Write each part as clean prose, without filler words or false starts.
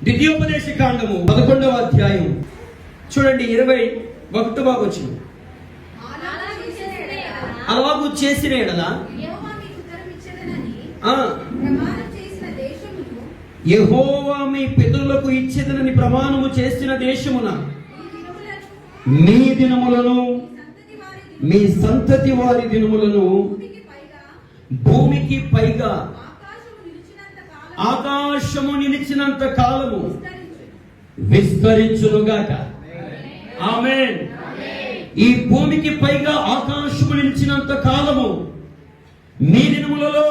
ద్వితీయోపదేశ కాండము 11వ అధ్యాయం చూడండి 21వ వచనం. అలాగూ చేసిన ఎడల యెహోవా మీ పితరులకు ఇచ్చేదనని ప్రమాణము చేసిన దేశమున మీ దినములను మీ సంతతి వారి దినములను భూమికి పైగా ఆకాశము నిలిచినంత కాలము విస్తరించునుగాక. ఆమేన్. ఈ భూమికి పైగా ఆకాశము నిలిచినంత కాలము మీ దినములలో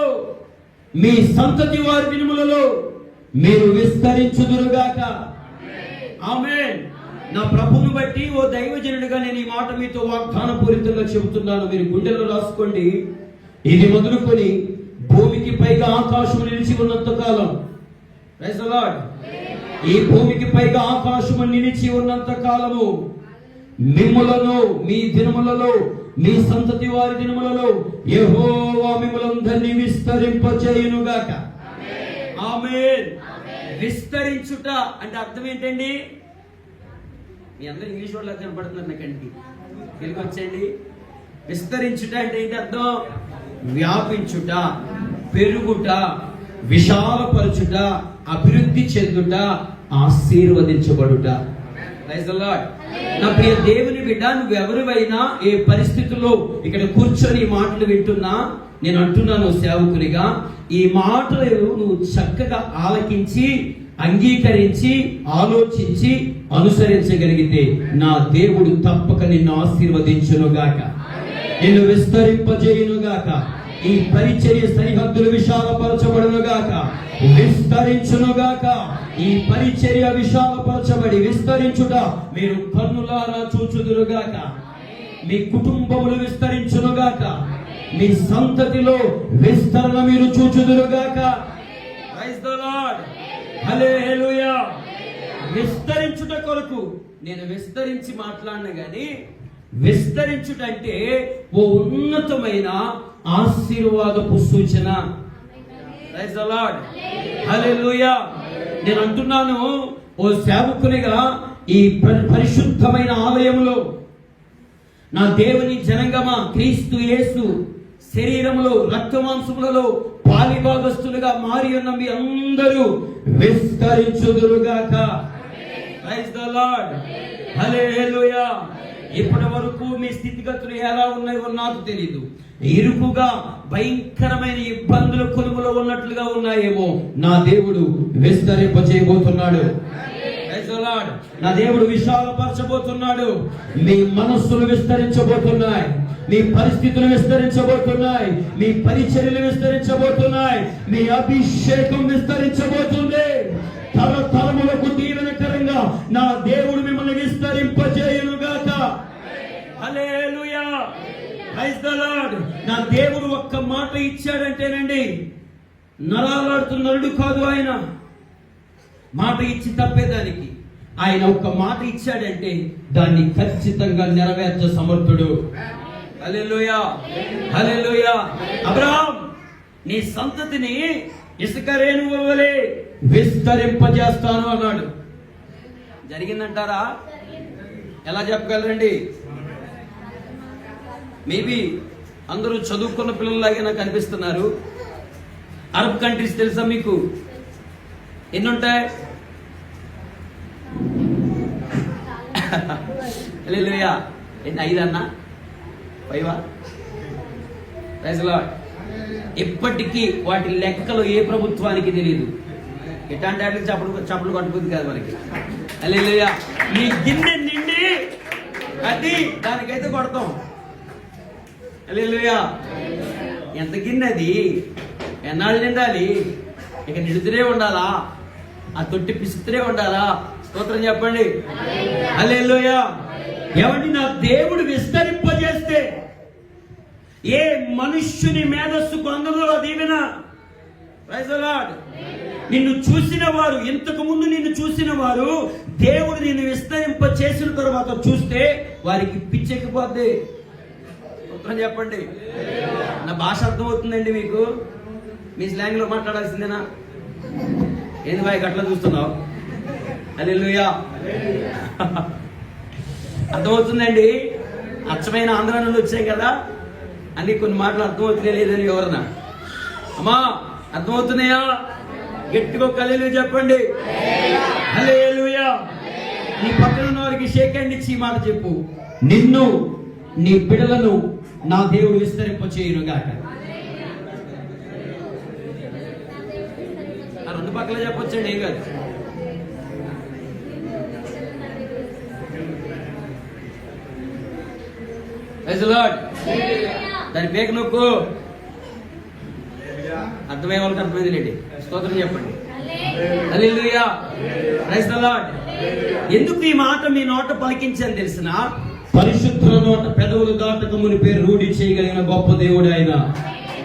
మీ సంతతి వారి దినములలో మీరు విస్తరించుదురుగాక. ఆమేన్. నా ప్రభువును బట్టి ఓ దైవజనుడిగా నేను ఈ మాట మీతో వాగ్దాన పూరితంగా చెబుతున్నాను. మీరు గుండెల్లో రాసుకోండి. ఇది మొదలుకొని భూమికి పైగా ఆకాశము నిలిచి ఉన్నంత కాలం, ప్రైజ్ ది లార్డ్, ఈ భూమికి పైగా ఆకాశము నిలిచి ఉన్నంత కాలము మిమ్ములను మీ దినములలో మీ సంతతి వారి దినములలో యెహోవా మిమ్ములందరినీ విస్తరింపచేయునుగాక. ఆమేన్. విస్తరించుట అంటే అర్థం ఏంటండి? మీ అందరూ ఇంగ్లీష్ వాళ్ళు కనపడుతున్నారు నాకండి, తెలుగు వచ్చేయండి. విస్తరించుట అంటే ఏంటి అర్థం? వ్యాపించుట, పెరుగుట, విశాలపరచుట, అభివృద్ధి చెందుట, ఆశీర్వదించబడుట. Praise the Lord. నా ప్రియ దేవుని బిడ్డ, నువ్వెవరివైనా ఏ పరిస్థితుల్లో ఇక్కడ కూర్చొని ఈ మాటలు వింటున్నా, నేను అంటున్నాను సేవకునిగా, ఈ మాటలు నువ్వు చక్కగా ఆలకించి అంగీకరించి ఆలోచించి అనుసరించగలిగితే నా దేవుడు తప్పక నిన్ను ఆశీర్వదించునుగాక, నిన్ను విస్తరింపజేయునుగాక. ఈ పరిచర్య సరిహద్దులు విశాలపరచబడునుగాక, విస్తరించునుగాక. ఈ పరిచర్య విశాలపరచబడి విస్తరించుట మీరు కన్నులారా చూచుదురుగాక. మీ కుటుంబములు విస్తరించునుగాక, మీ సంతతిలో విస్తరణ మీరు చూచుదురుగాక. Praise the lord. హల్లెలూయా. విస్తరించుట కొరకు నేను విస్తరించి మాట్లాడిన గాని, విస్తరించుట అంటే ఓ ఉన్నతమైన ఆశీర్వాదపు సూచన. Praise the lord. హల్లెలూయా. నేను అంటున్నాను ఓ సేవకునిగా, ఈ పరిశుద్ధమైన ఆలయములో నా దేవుని జనంగమా, క్రీస్తు యేసు శరీరములో రక్తమాంసములలో పాలిభాగస్తులుగా మారి ఉన్న మీ అందరూ విస్తరించుదురుగాక. Praise the lord. హల్లెలూయా. ఇప్పటి వరకు మీ స్థితిగతులు ఎలా ఉన్నాయో నాకు తెలీదు. ఇరుకుగా భయంకరమైన ఇబ్బందుల కొలుములో ఉన్నట్లుగా ఉన్నాయేమో, నా దేవుడు విస్తరింపచేయబోతున్నాడు. నా దేవుడు విశాలపరచబోతున్నాడు. మీ మనస్సులు విస్తరించబోతున్నాయి, మీ పరిస్థితులు విస్తరించబోతున్నాయి, మీ పరిచర్యలు విస్తరించబోతున్నాయి, మీ అభిషేకం విస్తరించబోతుంది. తరతరములకు దీవెనకరంగా నా దేవుడు మిమ్మల్ని విస్తరింపజేయునుగాక. హల్లెలూయా. Praise the Lord. నా దేవుడు ఒక్క మాట ఇచ్చాడంటేనండి, నరాలాడుతున్న నరుడు కాదు ఆయన. మాట ఇచ్చి తప్పేదానికి ఆయన ఒక్క మాట ఇచ్చాడంటే దాన్ని ఖచ్చితంగా నెరవేర్చ సమర్థుడు. హల్లెలూయా. హల్లెలూయా. అబ్రహాం, నీ సంతతిని ఇసుక రేణువుల వలె విస్తరింపజేస్తాను అన్నాడు. జరిగిందంటారా? ఎలా చెప్పగలరండి? మేబీ అందరూ చదువుకున్న పిల్లల్లాగే నాకు అనిపిస్తున్నారు. అరబ్ కంట్రీస్ తెలుసా మీకు? ఎన్నుంటాయి? హల్లెలూయా. ఎన్ని? 5 అన్నా? 5? Praise the Lord. ఇప్పటికీ వాటి లెక్కలు ఏ ప్రభుత్వానికి తెలియదు. ఎట్లాంటి వాటికి చప్పుడు కొట్టుకుంది కాదు మనకి. హల్లెలూయా. మీ గిన్నె నిండి అది దానికైతే కొడతాం. హల్లెలూయా. ఎంత గిన్నె అది? ఎన్నాళ్ళు నిండాలి? ఇక నిడుతూనే ఉండాలా? ఆ తొట్టి పిసుకుతూనే ఉండాలా? స్తోత్రం చెప్పండి. హల్లెలూయా. ఏమండి, నా దేవుడు విస్తరింపజేస్తే ఏ మనుష్యుని మేధస్సుకు అందరూ దీవెన. Praise the Lord. నిన్ను చూసిన వారు, ఇంతకు ముందు నిన్ను చూసిన వారు దేవుడు నిన్ను విస్తరింప చేసిన తర్వాత చూస్తే వారికి పిచ్చెక్కిపోద్ది. చెప్పండి. నా భాష అర్థమవుతుందండి మీకు? మీ స్లాంగ్ లో మాట్లాడాల్సిందేనా? ఏంది బాయ్ గట్లా చూస్తున్నావు? హల్లెలూయా. అర్థమవుతుందండి? అచ్చమైన ఆంధ్ర నుండి వచ్చాం కదా అని కొన్ని మాటలు అర్థమవుతున్నాయి లేదని ఎవరన్నా అమ్మా అర్థమవుతున్నాయా? గట్టిగా హల్లెలూయా చెప్పండి. హల్లెలూయా. నీ పక్కన ఉన్న వారికి షేక్ హ్యాండ్ ఇచ్చి ఈ మాట చెప్పు, నిన్ను నీ బిడ్డలను నా దేవుడు విస్తరింపచేయునుగాక. రెండు పక్కల చెప్పొచ్చండి, ఏం కాదు. దాని పేక నొక్కు. అర్థమయ్యే వాళ్ళకి అర్థమైంది లేండి. స్తోత్రం చెప్పండి. హల్లెలూయా. Praise the Lord. ఎందుకు ఈ మాట మీ నోట పలికించని తెలిసిన, పరిశుద్ధుల నోట పెదవులు దాటక మునిపే రూఢి చేయగలిగిన గొప్ప దేవుడు ఆయన.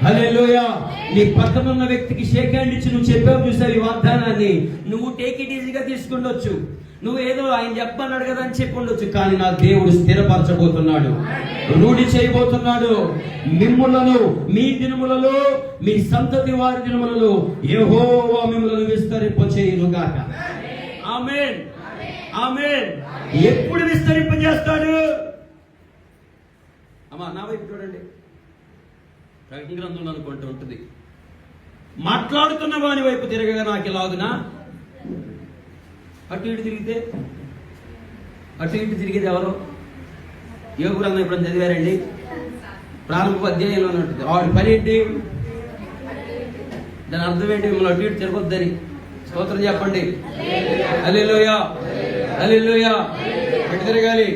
హల్లెలూయా. నీ పక్కన ఉన్న వ్యక్తికి షేక్ హ్యాండ్ ఇచ్చి నువ్వు చెప్పావు చూసావు ఈ వాగ్దానాన్ని, నువ్వు టేక్ ఇట్ ఈజీగా తీసుకుండొచ్చు, నువ్వు ఏదో ఆయన చెప్పన్నాడు కదా అని చెప్పి ఉండొచ్చు, కానీ నా దేవుడు స్థిరపరచబోతున్నాడు, రూఢి చేయబోతున్నాడు. మిమ్ములను మీ దినములలో, మీ సంతతి వారి దినములలో యెహోవా మిమ్ములను విస్తరింపచేయునుగాక. ఆమేన్, ఆమేన్. ఎప్పుడు విస్తరింపజేస్తాడు? అమ్మా నా వైపు చూడండి. ప్రకటన గ్రంథంలో అనుకుంటూ ఉంటుంది, మాట్లాడుతున్న వాని వైపు తిరగగా నాకు ఇలాగునా, అటు ఇటు తిరిగితే అటు ఇటు తిరిగేది ఎవరు? యోగ గ్రంథం ఎప్పుడైనా చదివారండి? ప్రారంభ అధ్యాయంలో ఉంటుంది. ఆవిడ పని ఏంటి? దాని అర్థం ఏంటి? మిమ్మల్ని అటు ఇటు తిరగొద్దని. స్తోత్రం చెప్పండి. హల్లెలూయా, హల్లెలూయా. ఎటు తిరగాలి?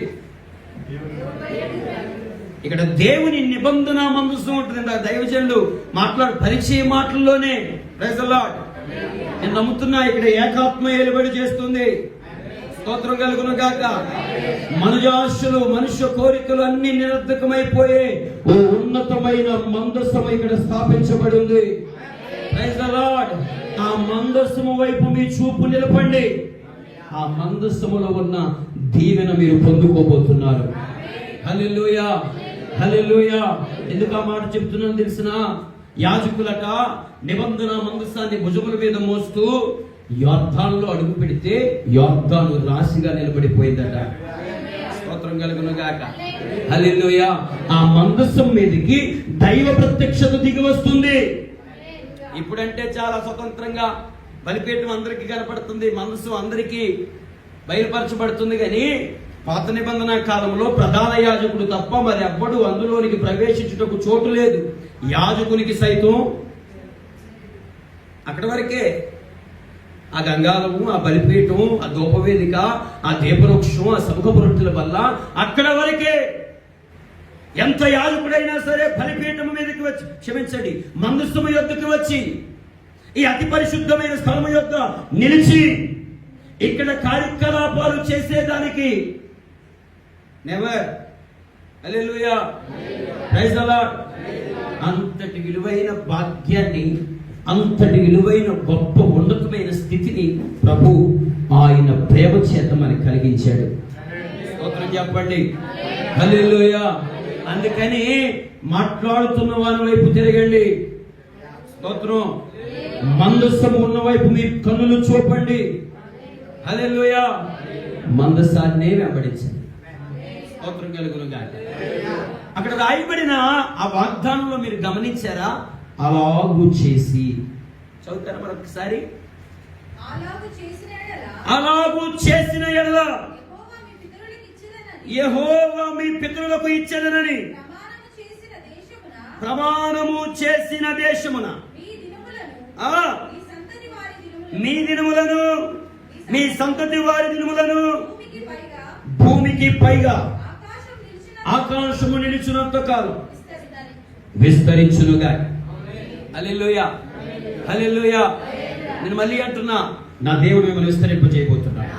ఇక్కడ దేవుని నిబంధన మందసం ఉంటుంది. దైవజనులు మాట్లాడు పరిచయ మాటల్లోనే ప్రైజ్ ది లార్డ్ నేను నమ్ముతున్నా ఇక్కడ ఏకాత్మ ఏలుబడి చేస్తుంది. స్తోత్రం కలుగును గాక. మనుజాశలు, మనుష్య కోరికలు అన్ని నిరర్ధకమైపోయే ఓ ఉన్నతమైన మందసం ఇక్కడ స్థాపించబడి ఉంది. Praise the lord. ఆ మందసము వైపు మీ చూపు నిలపండి. ఆ మందసములో ఉన్న దీవెన మీరు పొందుకోబోతున్నారు. హల్లెలూయా, హల్లెలూయా. ఎందుకు ఆ మాట చెప్తున్నాను తెలిసిన, యాజకులట నిబంధన మందసాన్ని భుజముల మీద మోస్తూ యోర్దానులో అడుగు పెడితే యోర్దాను రాశిగా నిలబడిపోయిందట. స్తోత్రం కలుగును గాక. హల్లెలూయా. ఆ మందసం మీదకి దైవ ప్రత్యక్షత దిగి వస్తుంది. ఇప్పుడంటే చాలా స్వతంత్రంగా బలిపీఠం అందరికీ కనపడుతుంది, మందసం అందరికీ బయలుపరచబడుతుంది. కానీ పాత నిబంధన కాలంలో ప్రధాన యాజకుడు తప్ప మరి ఎవ్వడు అందులోనికి ప్రవేశించుటకు చోటు లేదు. యాజకునికి సైతం అక్కడ వరకే. ఆ గంగాలము, ఆ బలిపీఠం, ఆ ధూపవేదిక, ఆ దీపవృక్షం, ఆ సముఖపు రొట్టెల వల్ల అక్కడ వరకే. ఎంత యాజకుడైనా సరే బలిపీఠము మీదకి వచ్చి, క్షమించండి, మందసము యొద్దకు వచ్చి ఈ అతి పరిశుద్ధమైన స్థలము యొద్ద నిలిచి ఇక్కడ కార్యకలాపాలు చేసేదానికి never. Hallelujah, praise the Lord. అంతటి విలువైన భాగ్యాన్ని, అంతటి విలువైన గొప్ప ఉన్నతమైన స్థితిని ప్రభు ఆయన ప్రేమ చేత మనకి కలిగించాడు. స్తోత్రం చెప్పండి. హల్లెలూయా. అందుకని మాట్లాడుతున్న వారి వైపు తిరగండి. స్తోత్రం. మందసము ఉన్న వైపు మీ కన్నులు చూపండి. హల్లెలూయా. మందసాన్నే వెంబడించండి. స్తోత్రం కలుగును గాక. అక్కడ రాయబడిన ఆ వాగ్దానంలో మీరు గమనించారా? అలాగు చేసి, చదువుతారా మరొకసారి? అలాగు చేసిన ఎడల యెహోవా మీ పితరులకు ఇచ్చెదనని ప్రమాణము చేసిన దేశమున మీ దినములను, మీ సంతతి వారి దినములను భూమికి పైగా ఆకాశము నిలిచినంత కాలం విస్తరించునుగా. హల్లెలూయా, హల్లెలూయా. నేను మళ్ళీ అంటున్నా, నా దేవుడు మిమ్మల్ని విస్తరింపజేయబోతున్నాడు.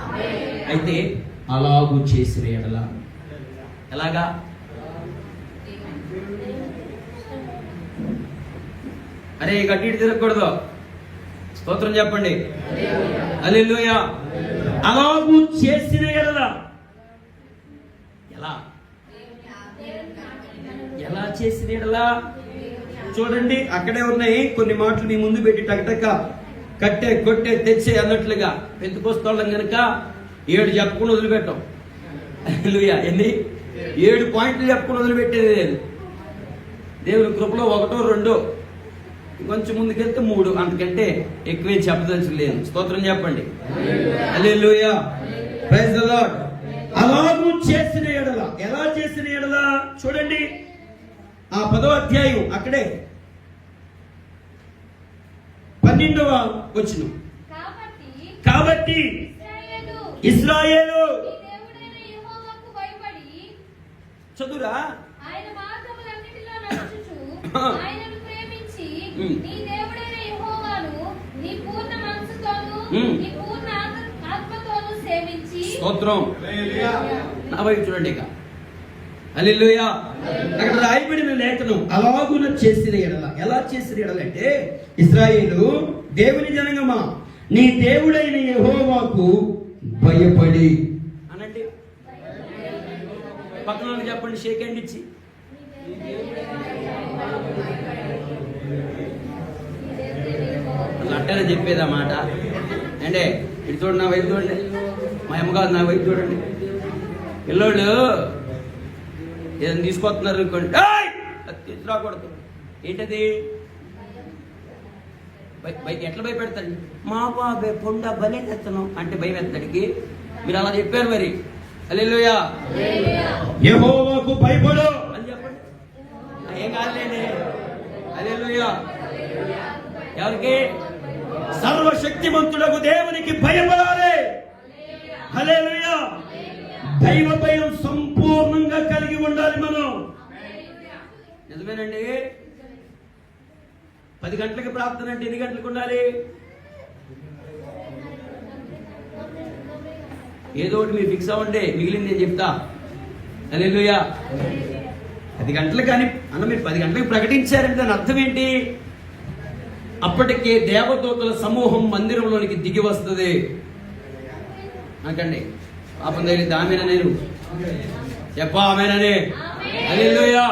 అయితే అలాగూ చేసిన ఎడల ఎలాగా? అరే గట్టి తిరగకూడదు. స్తోత్రం చెప్పండి. హల్లెలూయా. అలాగూ చేసిన ఎడల ఎలా? ఎలా చేసిన ఎడల? చూడండి, అక్కడే ఉన్నాయి కొన్ని మాటలు మీ ముందు పెట్టి టక్టక్క కట్టే కొట్టే తెచ్చే అన్నట్లుగా పెంతుకొస్తాం కనుక 7 చెప్పుకుని వదిలిపెట్టాం. హల్లెలూయా. ఎన్ని 7 పాయింట్లు చెప్పుకుని వదిలిపెట్టేది లేదు. దేవుని కృపలో 1, 2 కొంచెం ముందుకెళ్తే 3, అంతకంటే ఎక్కువే చెప్పదలచలేదు. స్తోత్రం చెప్పండి. హల్లెలూయా. Praise the Lord. అలాగూ చేసిన ఎడల, ఎలా చేసిన ఎడల చూడండి ఆ 10వ అధ్యాయం అక్కడే 12వ వచనం. కాబట్టి ఇశ్రాయేలు చదువురా స్తోత్రం. నా వైపు చూడండి. ఇక హల్లెలూయా. అక్కడ రాయబడిన లేఖనం అలాగున చేసిన ఎడల, ఎలా చేసిన ఎడల అంటే ఇశ్రాయేలు దేవుని జనగమా నీ దేవుడైన యెహోవాకు భయపడి అనండి. పక్కన చెప్పండి, షేక్ హ్యాండ్ ఇచ్చి. అట్టనే చెప్పేది ఆ మాట అంటే ఇటు చూడండి, నా వైపు చూడండి. మా అమ్మగారు నా వైపు చూడండి. పిల్లోళ్ళు ఏదైనా తీసుకొస్తున్నారు అనుకోండి, తీసుకురాకూడదు. ఏంటది? ఎట్లా భయపెడతాడు? మా బాబే పొండ బలే తెచ్చను అంటే భయపెడతాడికి. మీరు అలా చెప్పారు మరి. హల్లెలూయా. యెహోవాకు భయపడు అని చెప్పండి. ఏం కాదులేండి. హల్లెలూయా. ఎవరికి? సర్వశక్తిమంతుడకు దేవునికి భయపడాలి. హల్లెలూయా. దైవ భయం సంపూర్ణంగా కలిగి ఉండాలి మనం. నిజమేనండి. 10 గంటలకు ప్రార్థన అంటే ఎన్ని గంటలకు ఉండాలి? ఏదో ఒకటి మీరు ఫిక్స్ అవ్వండి, మిగిలింది నేను చెప్తా. హల్లెలూయా. 10 గంటలు కానీ అన్న మీరు 10 గంటలకు ప్రకటించారంటే దాని అర్థం ఏంటి? అప్పటికే దేవదూతల సమూహం మందిరంలోనికి దిగి వస్తుంది. నాకండి పాపం తగిలింది. ఆమెన నేను చెప్పా ఆమెననే. హల్లెలూయా.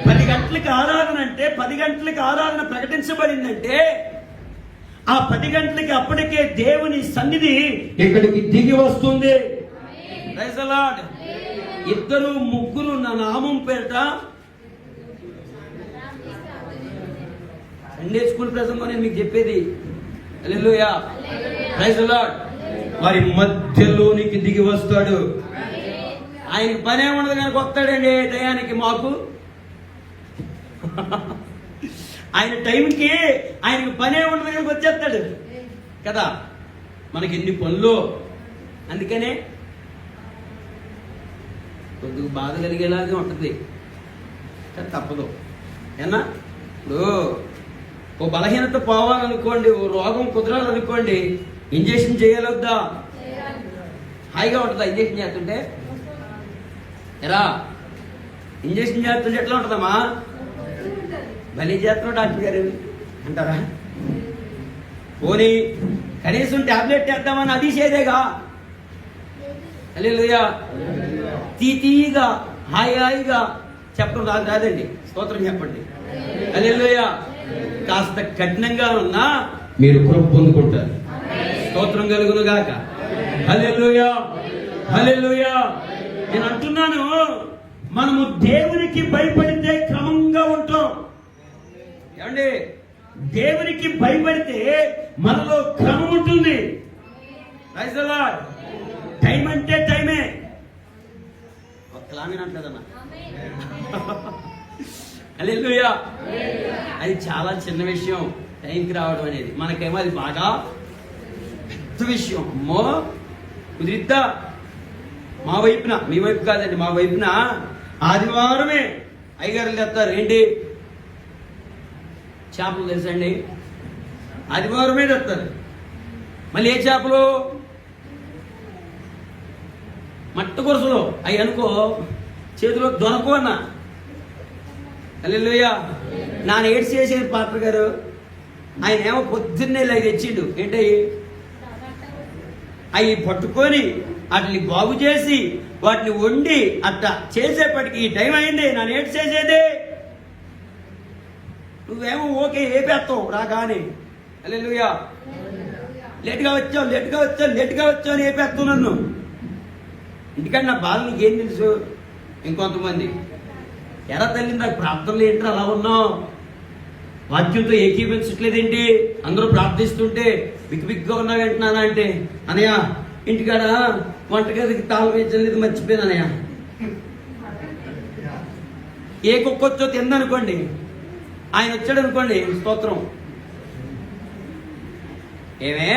10 గంటలకు ఆరాధన అంటే 10 గంటలకు ఆరాధన ప్రకటించబడిందంటే ఆ 10 గంటలకి అప్పటికే దేవుని సన్నిధి ఇక్కడికి దిగి వస్తుంది. Praise the lord. 2, 3 నా నామం పేరిట సండే స్కూల్ ప్రసంగం నేను మీకు చెప్పేది. హల్లెలూయా. Praise the Lord. వారి మధ్యలోనికి దిగి వస్తాడు. ఆయనకి పనే ఉండదు కనుక వస్తాడండి టయానికి. మాకు ఆయన టైంకి ఆయనకి పనే ఉండదు కనుక వచ్చేస్తాడు కదా. మనకి ఎన్ని పనులు. అందుకనే కొద్దిగా బాధ కలిగేలాగే ఉంటుంది కానీ తప్పదు. ఏనా ఇప్పుడు ఓ బలహీనత పోవాలనుకోండి, ఓ రోగం కుదరాలనుకోండి, ఇంజక్షన్ చేయాలొద్దా? హాయిగా ఉంటుందా ఇంజక్షన్ చేస్తుంటే? ఎరా ఇంజక్షన్ చేస్తుంటే ఎట్లా ఉంటుందమ్మా? భలే చేస్తున్నాడు డాక్టర్ గారు అంటారా? పోనీ కనీసం టాబ్లెట్ వేద్దామని అది చేదేగా. హల్లెలూయా. తీగా హాయిగా చెప్పడం రాదండి. స్తోత్రం చెప్పండి. హల్లెలూయా. కాస్త కఠినంగా ఉన్నా మీరు కృప పొందుకుంటారు. స్తోత్రం కలుగును గాక. హల్లెలూయా. హల్లెలూయా. నేను అంటున్నాను, మనము దేవునికి భయపడితే క్రమంగా ఉంటాం. ఏమండి? దేవునికి భయపడితే మనలో క్రమం ఉంటుంది. Praise the lord. టైం అంటే టైమే. ఒక్కలానే అంటదన్నా. హల్లెలూయా. అది చాలా చిన్న విషయం టైంకి రావడం అనేది. మనకేమో అది బాగా పెద్ద విషయం. అమ్మో కుదిరిద్దా? మా వైపున, మీ వైపు కాదండి, మా వైపున ఆదివారమే అయ్యగారులు తెస్తారు. ఏంటి? చేపలు తెలుసండి. ఆదివారమే తెస్తారు. మళ్ళీ ఏ చేపలు? మట్ట కొరసలు. అవి అనుకో చేతిలో దొరకవు అన్న. హల్లెలూయా. నాన్న ఏడ్స్ చేసేది పాత్ర గారు. ఆయన ఏమో పొద్దున్నే ఇలా తెచ్చిండు. ఏంటవి? అవి పట్టుకొని వాటిని బాగు చేసి వాటిని వండి అట్లా చేసేపటికి ఈ టైం అయింది. నన్ను ఏడ్స్ చేసేది. నువ్వేమో ఓకే ఏపేస్తావు రాగానే. హల్లెలూయా. లేటుగా వచ్చావు అని ఏపేస్తావు నన్ను. ఇంటికంటే నా బాధ నీకేం తెలుసు? ఇంకొంతమంది ఎరా తల్లి నాకు ప్రార్థనలు ఏంటి అలా ఉన్నావు, వాక్యంతో ఏకీపించట్లేదేంటి, అందరూ ప్రార్థిస్తుంటే బిగ్గా ఉన్నావేంటున్నానా అంటే, అనయ్య ఇంటికాడ వంటగదికి తాళం వేయలేదు మర్చిపోయాను అనయ్య. ఏ కుక్క వచ్చో తిందనుకోండి, ఆయన వచ్చాడు అనుకోండి, స్తోత్రం ఏమే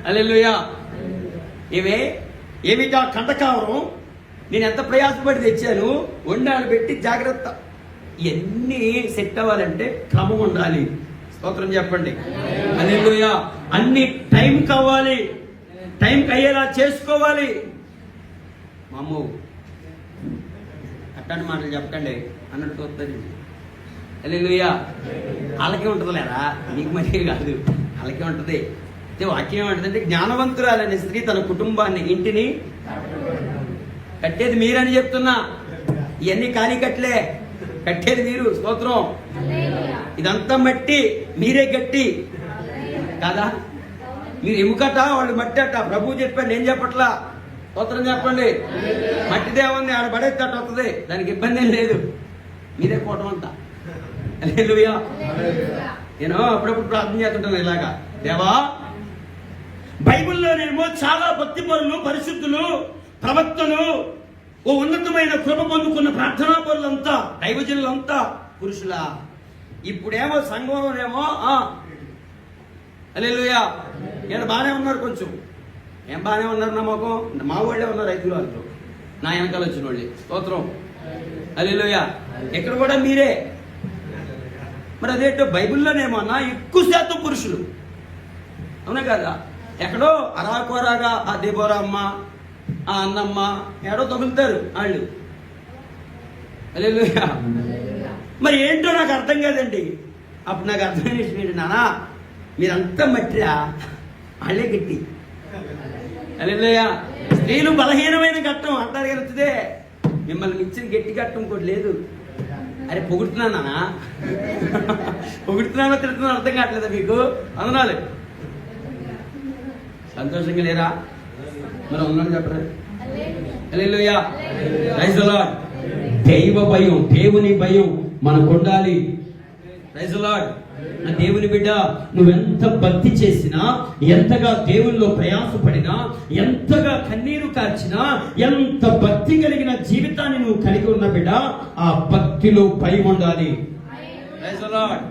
హల్లెలూయా. ఏమిటా కంటకావరం, నేను ఎంత ప్రయాసపడి తెచ్చాను, వండాలు పెట్టి జాగ్రత్త. ఇవన్నీ సెట్ అవ్వాలంటే క్రమం ఉండాలి. స్తోత్రం చెప్పండి హల్లెలూయా. అన్ని టైం కావాలి, టైంకి అయ్యేలా చేసుకోవాలి. మామూ అట్లాంటి మాటలు చెప్పకండి అన్నట్టు వస్తుంది. హల్లెలూయా. వాళ్ళకే ఉంటుంది లేరా, నీకు మరీ కాదు, వాళ్ళకే ఉంటుంది. అయితే వాక్యం ఏమంటుందంటే, జ్ఞానవంతురాలనే స్త్రీ తన కుటుంబాన్ని ఇంటిని కట్టేది మీరని చెప్తున్నా. ఇవన్నీ ఖాళీ కట్టలే, కట్టేది మీరు. స్తోత్రం. ఇదంతా మట్టి, మీరే గట్టి కాదా? మీరు ఎముకట, వాళ్ళు మట్టి అట. ప్రభువు చెప్పాను, నేను చెప్పట్లా. స్తోత్రం చెప్పండి. మట్టిదే ఉంది, ఆడ పడేది అట్ట వస్తుంది, దానికి ఇబ్బంది ఏం లేదు. మీరే కోటం అంతా. హల్లెలూయా. నేను అప్పుడప్పుడు ప్రార్థన చేస్తుంటాను ఇలాగా, దేవా బైబిల్లోనేమో చాలా భక్తి పరులు, పరిశుద్ధులు, ప్రవక్తలు, ఓ ఉన్నతమైన కృప పొందుకున్న ప్రార్థనా పరులంతా, దైవజనులంతా పురుషులా. ఇప్పుడేమో సంఘంలోనేమో హల్లెలూయా నేను బాగానే ఉన్నారు, కొంచెం ఏం బాగానే ఉన్నారు నమ్మకం. మా వాళ్ళే ఉన్నారు, రైతులు వాళ్ళు, నా వెనకాల వచ్చిన వాళ్ళు. స్తోత్రం హల్లెలూయా. ఇక్కడ కూడా మీరే. మరి అదేంటో బైబిల్లోనేమో ఎక్కువ శాతం పురుషులు, అవునా కదా? ఎక్కడో అరాకొరాగా ఆ దేబోరా అమ్మ, ఆ అన్నమ్మ ఏడో తగులుతారు వాళ్ళు. హల్లెలూయా. మరి ఏంటో నాకు అర్థం కాదండి. అప్పుడు నాకు అర్థమైన విషయం ఏంటి, నానా మీరంతా మట్టిరా, వాళ్ళే గట్టి. హల్లెలూయా. స్త్రీలు బలహీనమైన ఘట్టం అంటారు కలుగుతుందే, మిమ్మల్ని మించిన గట్టి ఘట్టం ఇంకోటి లేదు. అరే పొగుడుతున్నానా, పొగుడుతున్నానో తిడుతున్నానో అర్థం కావట్లేదా మీకు? అందనాలు సంతోషంగా లేరా? మరి ఉన్నాను చెప్పరా? హల్లెలూయా. Praise the Lord. దైవ భయం, దేవుని భయం మనకు ఉండాలి. Praise the Lord. నా దేవుని బిడ్డ, నువ్వెంత భక్తి చేసినా, ఎంతగా దేవునిలో ప్రయాసపడినా, ఎంతగా కన్నీరు కార్చినా, ఎంత భక్తి కలిగిన జీవితాన్ని నువ్వు కలిగి ఉన్న బిడ్డ, ఆ భక్తిలో భయం ఉండాలి. Praise the Lord.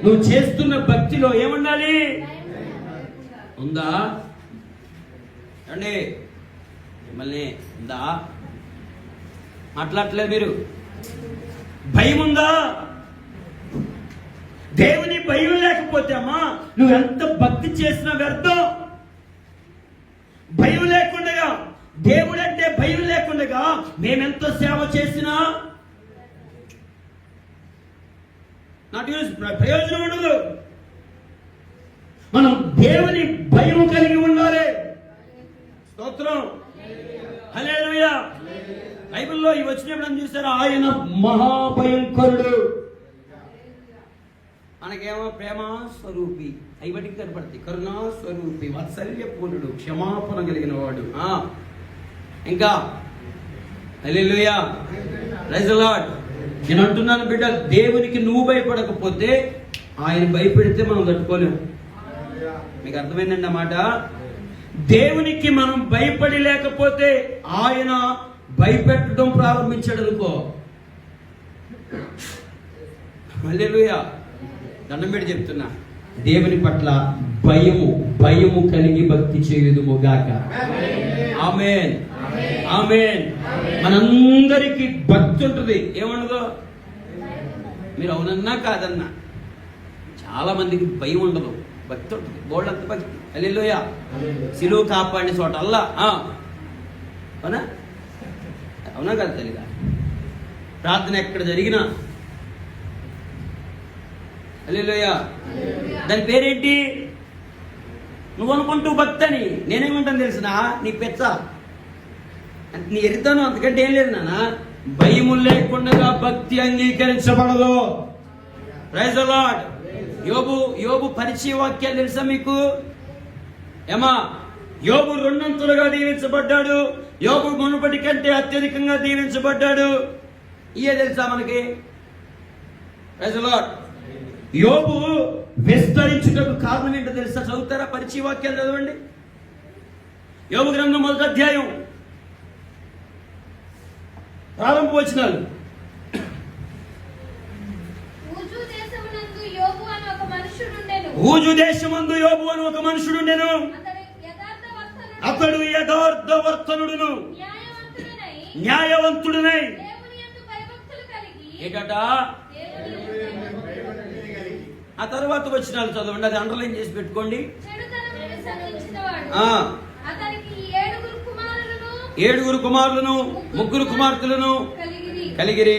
నువ్వు చేస్తున్న భక్తిలో ఏముండాలి? ఉందా అండి? మిమ్మల్ని ఉందా? మాట్లాడట్లేదు మీరు. భయం ఉందా? దేవుని భయం లేకపోతే అమ్మా నువ్వెంత భక్తి చేసినా వ్యర్థం. భయం లేకుండా, దేవుడంటే భయం లేకుండా మేమెంత సేవ చేసినా ప్రయోజనం ఉండదు. మనం దేవుని భయం కలిగి ఉండాలి. స్తోత్రం హల్లెలూయా. బైబిల్లో ఈ వచ్చినప్పుడు చూసారా, ఆయన మహాభయంకరుడు. మనకేమో ప్రేమ స్వరూపి, అవి బట్టికి కనపడతాయి. కరుణా స్వరూపి, వాత్సల్య పూర్ణుడు, క్షమాపణ కలిగిన వాడు. ఇంకా హల్లెలూయా. Praise the lord. నేను అంటున్నాను బిడ్డ, దేవునికి నువ్వు భయపడకపోతే ఆయన భయపెడితే మనం తట్టుకోలేము. మీకు అర్థమైందండి అన్నమాట? దేవునికి మనం భయపడి లేకపోతే ఆయన భయపెట్టడం ప్రారంభించాడు అనుకో, హల్లెలూయా. దండం పెట్టి చెప్తున్నా, దేవుని పట్ల భయము కలిగి భక్తి చేయుదుము గాక. ఆమేన్, ఆమేన్. మనందరికీ భక్తి ఉంటుంది. ఏముండదు? మీరు అవునన్నా కాదన్నా, చాలా మందికి భయం ఉండదు, భక్తి ఉంటుంది. గోళ్ళంత భక్తి. హల్లెలూయా. సిలువ కాపాడిన చోట అల్లా. అవునా? అవునా కదా తల్లిగా? ప్రార్థన ఎక్కడ జరిగినా హల్లెలూయా. దాని పేరేంటి? నువ్వు అనుకుంటూ భక్తి అని. నేనేమంటాను తెలిసిన, నీ పెచ్చ, నీ ఎరితాను, అంతకంటే ఏం లేదు నాన్న. భయము లేకుండా భక్తి అంగీకరించబడదు. Praise the Lord. యోబు పరిచయ వాక్యాలు తెలుసా మీకు? ఏమా, యోబు 2 అంతలుగా దీవించబడ్డాడు. యోబు మునుపటి కంటే అత్యధికంగా దీవించబడ్డాడు. ఇయే తెలుసా మనకి? Praise the Lord. యోబు విస్తరించుటకు కారణం ఏంటో తెలుసా? చదువుతారా? పరిచయ వాక్యాలు చదవండి. యోబు గ్రంథం 1వ అధ్యాయం ప్రారంభ వచనాలు. ఊజు దేశమందు యోబు అని ఒక మనుషుడుండెను. అతడు యథార్థవర్తనుడును న్యాయవంతుడునై. ఏటట? ఆ తర్వాత వచనాలు చదవండి, అది అండర్లైన్ చేసి పెట్టుకోండి. 7 కుమారులను 3 కుమార్తెలను కలిగిరి.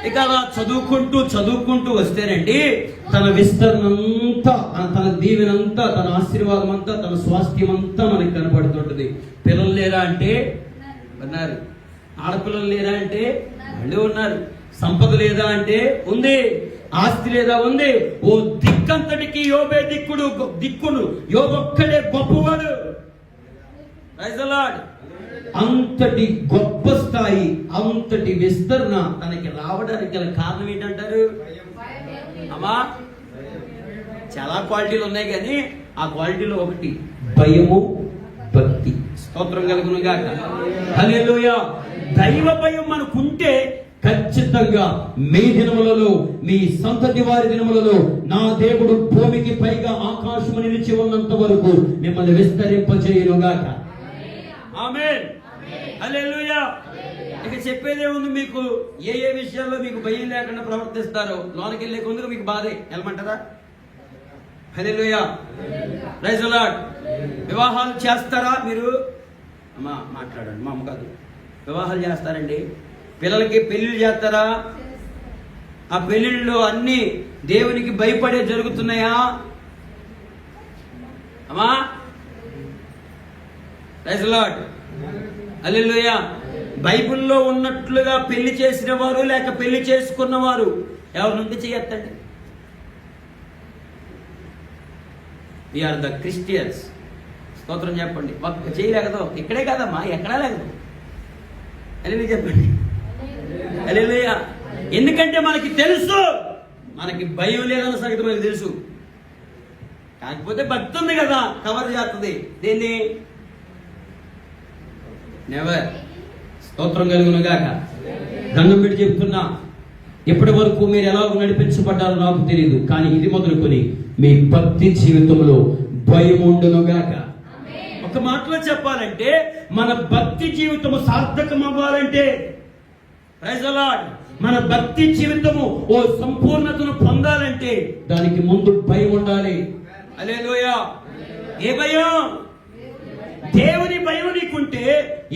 ఇక అలా చదువుకుంటూ వస్తేనండి తన విస్తరణంతా, తన దీవెనంతా, తన ఆశీర్వాదం అంతా, తన స్వాస్థ్యం అంతా మనకి కనపడుతుంటది. పిల్లలు లేరా అంటే ఉన్నారు. ఆడపిల్లలు లేరా అంటే మళ్ళీ ఉన్నారు. సంపద లేదా అంటే ఉంది. ఆస్తి లేదా ఉంది. ఓ దిక్కంతటికి యోబే దిక్కుడు. యోబొక్కడే గొప్పవాడు. Praise the Lord. అంతటి గొప్ప స్థాయి, అంతటి విస్తరణ తనకి రావడానికి గల కారణం ఏంటంటారు? అమ్మా, చాలా క్వాలిటీలు ఉన్నాయి, కానీ ఆ క్వాలిటీలో ఒకటి భయము, భక్తి. స్తోత్రం కలుగును గాక. హల్లెలూయా. దైవ భయం మనకుంటే ఖచ్చితంగా మీ దినములలో, మీ సంతతి వారి దినములలో నా దేవుడు భూమికి పైగా ఆకాశము నిలిచి ఉన్నంత వరకు మిమ్మల్ని విస్తరింపచేయును గాక. ఆమేన్. హల్లెలూయా. ఇక చెప్పేదే ఉంది మీకు. ఏ విషయాల్లో మీకు భయం లేకుండా ప్రవర్తిస్తారో లోనికి వెళ్ళే కొందుకు మీకు బాధే. వెళ్ళమంటారా? హల్లెలూయా. Praise the Lord. వివాహాలు చేస్తారా మీరు? అమ్మా మాట్లాడండి. మా అమ్మ కాదు. వివాహాలు చేస్తారండి. పిల్లలకి పెళ్లిళ్ళు చేస్తారా? ఆ పెళ్లిళ్ళు అన్ని దేవునికి భయపడే జరుగుతున్నాయా? అమ్మా ప్రైజ్ ది లార్డ్. హల్లెలూయా. బైబిల్లో ఉన్నట్లుగా పెళ్లి చేసిన వారు లేక పెళ్లి చేసుకున్నవారు ఎవరి నుండి చేయొద్దండి. We are the Christians. స్తోత్రం చెప్పండి. చేయలేకదో ఇక్కడే కాదమ్మా, ఎక్కడా లేకదు. హల్లెలూయా చెప్పండి. హల్లెలూయా. ఎందుకంటే మనకి తెలుసు, మనకి భయం లేదన్న సంగతి మనకి తెలుసు. కాకపోతే భక్తి ఉంది కదా, కవర్ చేస్తుంది దేన్ని. నెవర్. స్తోత్రం కలుగును గాక. దండం పెట్టి చెప్తున్నా, ఇప్పటి వరకు మీరు ఎలా నడిపించబడ్డారో నాకు తెలియదు, కానీ ఇది మొదలుకొని మీ భక్తి జీవితంలో భయం ఉండును గాక. ఒక మాటలో చెప్పాలంటే మన భక్తి జీవితము సార్థకం అవ్వాలంటే, ప్రైజ్ ది లార్డ్, మన భక్తి జీవితము ఓ సంపూర్ణతను పొందాలంటే దానికి ముందు భయం ఉండాలి. హల్లెలూయా. ఏ భయం? దేవుని భయం నీకుంటే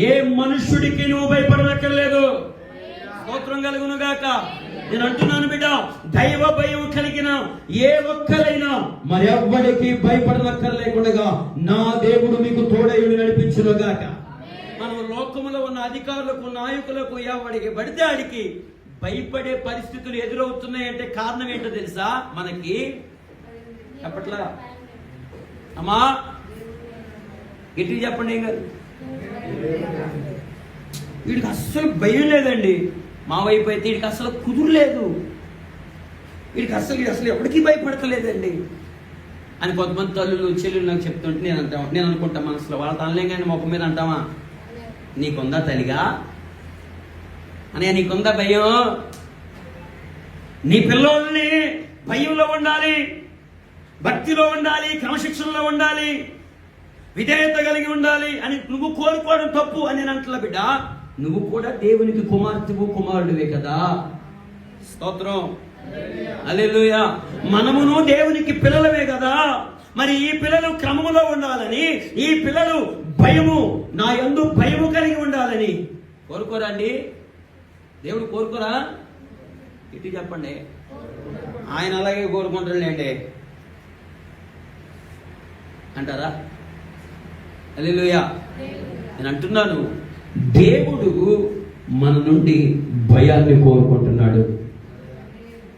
ఏ మనుష్యుడికి నువ్వు భయపడనక్కర్లేదు. స్తోత్రం కలుగును గాక. నేను అంటున్నాను బిడ్డ, దైవ భయం కలిగిన ఏ ఒక్కరైనా మరెవ్వడికి భయపడనక్కర్లేకుండా నా దేవుడు మీకు తోడయుని నడిపించును గాక. మనం లోకములో ఉన్న అధికారులకు, నాయకులకు, ఎవడికి పడితే ఆడికి భయపడే పరిస్థితులు ఎదురవుతున్నాయంటే కారణం ఏంటో తెలుసా? మనకి అప్పట్లా అమ్మా గట్టిగా చెప్పండి. ఏం కాదు, వీడికి అస్సలు భయం లేదండి. మా వైపు అయితే వీడికి అసలు కుదురులేదు, వీడికి అసలు ఎవరికి భయపడతలేదండి అని కొంతమంది తల్లులు చెల్లెలు నాకు చెప్తుంటే నేను అనుకుంటా మనసులో, వాళ్ళ తనలేం కానీ మొక్క మీద అంటామా, నీకుందా తల్లిగా అని, నీకుందా భయం? నీ పిల్లల్ని భయంలో ఉండాలి, భక్తిలో ఉండాలి, క్రమశిక్షణలో ఉండాలి, విధేయత కలిగి ఉండాలి అని నువ్వు కోరుకోవడం తప్పు అని నేను అంటలా బిడ్డ. నువ్వు కూడా దేవునికి కుమార్తెవు, కుమారుడివే కదా. స్తోత్రం. హల్లెలూయా. మనమును దేవునికి పిల్లలమే కదా. మరి ఈ పిల్లలు క్రమములో ఉండాలని, ఈ పిల్లలు భయము, నా యందు భయము కలిగి ఉండాలని కోరుకోరండి. దేవుడు కోరుకోరా? ఇటు చెప్పండి. ఆయన అలాగే కోరుకుంటాడులేండి అంటారా? హల్లెలూయా. నేను అంటున్నాను, దేవుడు మన నుండి భయాన్ని కోరుకుంటున్నాడు.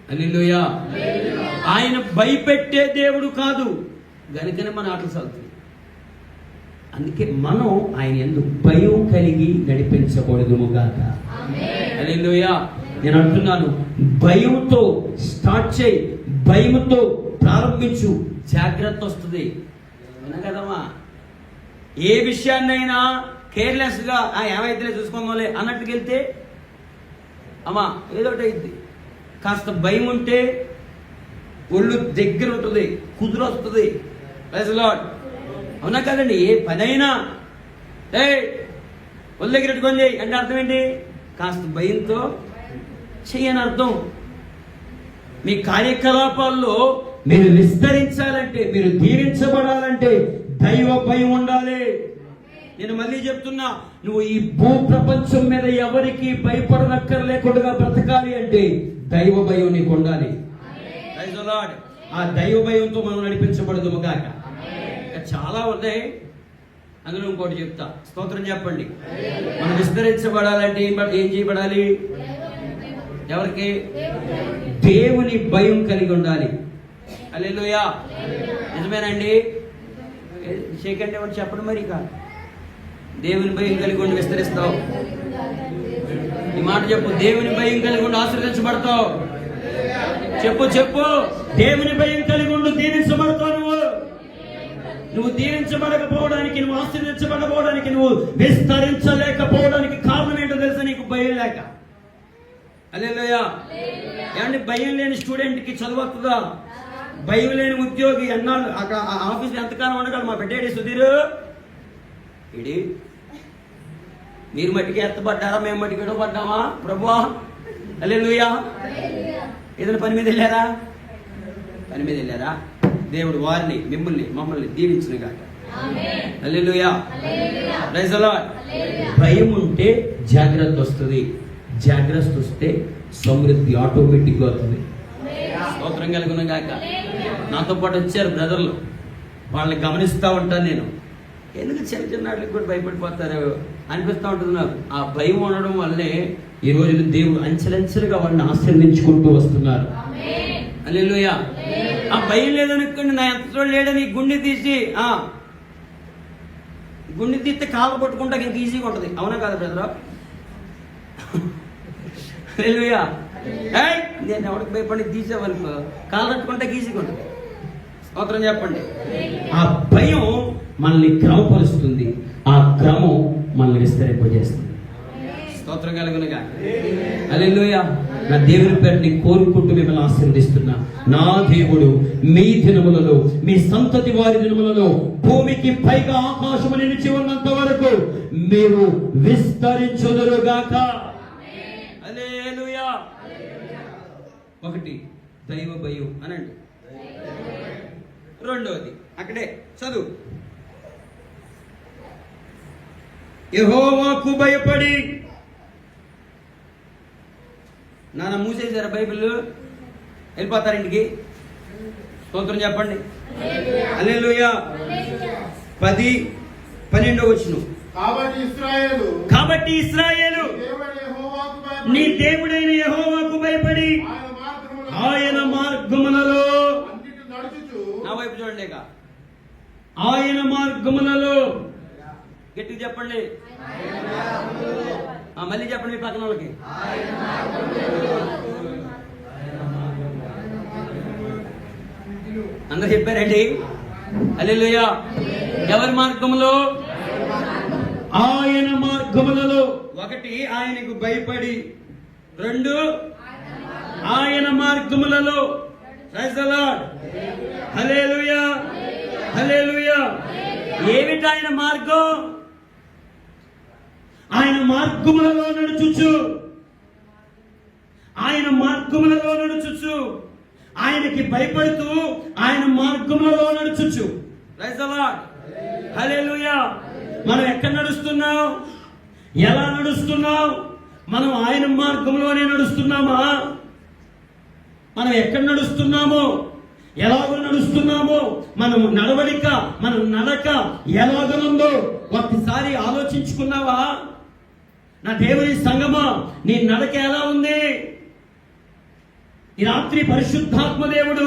హల్లెలూయా. ఆయన భయపెట్టే దేవుడు కాదు గనుకనే మన ఆటలు సాగుతుంది. అందుకే మనం ఆయన యందు భయం కలిగి నడిపించకూడదుము గాక. హల్లెలూయా. నేను అంటున్నాను, భయంతో స్టార్ట్ చేయి, భయంతో ప్రారంభించు, జాగ్రత్త వస్తుంది. విన్నా కదమ్మా, ఏ విషయాన్నైనా కేర్లెస్గా ఏమైతే చూసుకోమోలే అన్నట్టుకు వెళ్తే అమ్మా ఏదోటి అయింది. కాస్త భయం ఉంటే ఒళ్ళు దగ్గర ఉంటుంది, కుదురు వస్తుంది. అవునా కదండి? ఏ పనైనా ఒళ్ళు దగ్గర పెట్టుకొని అంటే అర్థం ఏంటి? కాస్త భయంతో చెయ్యని అర్థం. మీ కార్యకలాపాల్లో మీరు విస్తరించాలంటే, మీరు దీవించబడాలంటే దైవ భయం ఉండాలి. నేను మళ్ళీ చెప్తున్నా, నువ్వు ఈ భూ ప్రపంచం మీద ఎవరికి భయపడనక్కర్లేకుండా బ్రతకాలి అంటే దైవ భయం నీకు ఉండాలి. ఆ దైవ భయంతో మనం నడిపించబడదు గాక. చాలా ఉన్నాయి, అందులో ఇంకోటి చెప్తా. స్తోత్రం చెప్పండి. మనం విస్తరించబడాలంటే ఏం చేయబడాలి? ఎవరికి? దేవుని భయం కలిగి ఉండాలి. హల్లెలూయా. నిజమేనండి? చేయకండి ఎవరు చెప్పడం మరి. ఇక దేవుని భయం కలిగి ఉండి విస్తరిస్తావు. ఈ మాట చెప్పు, దేవుని భయం కలిగి ఉండి ఆశీర్వదించబడతావు. చెప్పు చెప్పు, దేవుని భయం కలిగి ఉండి దీవించబడతావు. నువ్వు దీవించబడకపోవడానికి, నువ్వు ఆశీర్వదించబడకపోవడానికి, నువ్వు విస్తరించలేకపోవడానికి కారణం ఏంటో తెలుసా? నీకు భయం లేక. హల్లెలూయా. ఏమంటే భయం లేని స్టూడెంట్కి చదవద్దా? భయం లేని ఉద్యోగి అన్నాడు అక్కడ ఆఫీస్ ఎంతకాలం ఉండగలరు? మా బిడ్డ సుధీర్ ఇడి మీరు మట్టికి ఎత్తపడ్డారా, మేము మట్టికి ఎడపడ్డామా ప్రభువా? హల్లెలూయా. ఏదైనా పని మీద వెళ్ళారా? పని మీద వెళ్ళారా? దేవుడు వారిని, మిమ్మల్ని, మమ్మల్ని దీవించును గాక. హల్లెలూయా. Praise the Lord. భయం ఉంటే జాగ్రత్త వస్తుంది, జాగ్రత్త వస్తే సమృద్ధి ఆటోమేటిక్గా అవుతుంది. స్తోత్రం కలుగును గాక. నాతో పాటు వచ్చారు బ్రదర్లు, వాళ్ళని గమనిస్తూ ఉంటాను నేను. ఎందుకు చిన్న చిన్న వాటికి కూడా భయపడిపోతారు అనిపిస్తూ ఉంటుంది నాకు. ఆ భయం ఉండడం వల్లే ఈ రోజు దేవుడు అంచెలంచెలుగా వాళ్ళని ఆశీర్వదించుకుంటూ వస్తున్నారు. హల్లెలూయా. ఆ భయం లేదనుకోండి, నా ఎంత లేడని గుండె తీసి గుండె తీస్తే కాలు పట్టుకుంటా ఇంక ఈజీగా ఉంటుంది. అవునా కాదు బ్రదరా? హల్లెలూయా. నేను ఎవరికి భయపడి తీసేవాళ్ళు కాలు పట్టుకుంటే ఈజీగా ఉంటుంది. స్తోత్రం చెప్పండి. ఆ భయం మనల్ని క్రమపరుస్తుంది, ఆ క్రమం మనల్ని విస్తరింపజేస్తుంది. స్తోత్రం కలుగునుగా. హల్లెలూయా. నా దేవుని పేరుని కోరుకుంటూ మిమ్మల్ని ఆశీర్వదిస్తున్నా. నా దేవుడు మీ దినములలో, మీ సంతతి వారి దినములలో భూమికి పైగా ఆకాశము నిలిచి ఉన్నంత వరకు మీరు విస్తరించుదురుగాక. హల్లెలూయా. ఒకటి దైవ భయం అనండి. రెండోది అక్కడే చదువు, యెహోవాకు భయపడి. నాన్న మూసేశారా బైబిల్? వెళ్ళిపోతారు ఇంటికి. స్తోత్రం చెప్పండి. హల్లెలూయా. 10-12 వచనం. కాబట్టి ఇశ్రాయేలు నీ దేవుడైన యెహోవాకు భయపడి ఆయన మార్గములలో, నా వైపు చూడండి, ఆయన మార్గములలో, గట్టిగా చెప్పండి, మళ్ళీ చెప్పండి మీ పక్కన వాళ్ళకి. అందరూ చెప్పారండి. హల్లెలూయా. ఎవరి మార్గములో? ఆయన మార్గములలో. ఒకటి ఆయనకు భయపడి, రెండు ఆయన మార్గములలో. Praise the lord. హల్లెలూయా. హల్లెలూయా. ఏమిటి ఆయన మార్గం? ఆయన మార్గములలో నడుచుచు, ఆయన మార్గములలో నడుచుచు, ఆయనకి భయపడుతూ ఆయన మార్గములలో నడుచుచు. Praise the lord. హల్లెలూయా. మనం ఎక్కడ నడుస్తున్నాం? ఎలా నడుస్తున్నాం? మనం ఆయన మార్గంలోనే నడుస్తున్నామా? మనం ఎక్కడ నడుస్తున్నామో, ఎలాగో నడుస్తున్నామో, మనం నడవడిక, మనం నడక ఎలాగనుందో ఒక్కసారి ఆలోచించుకున్నావా? నా దేవుని సంగమా, నీ నడక ఎలా ఉంది? ఈ రాత్రి పరిశుద్ధాత్మ దేవుడు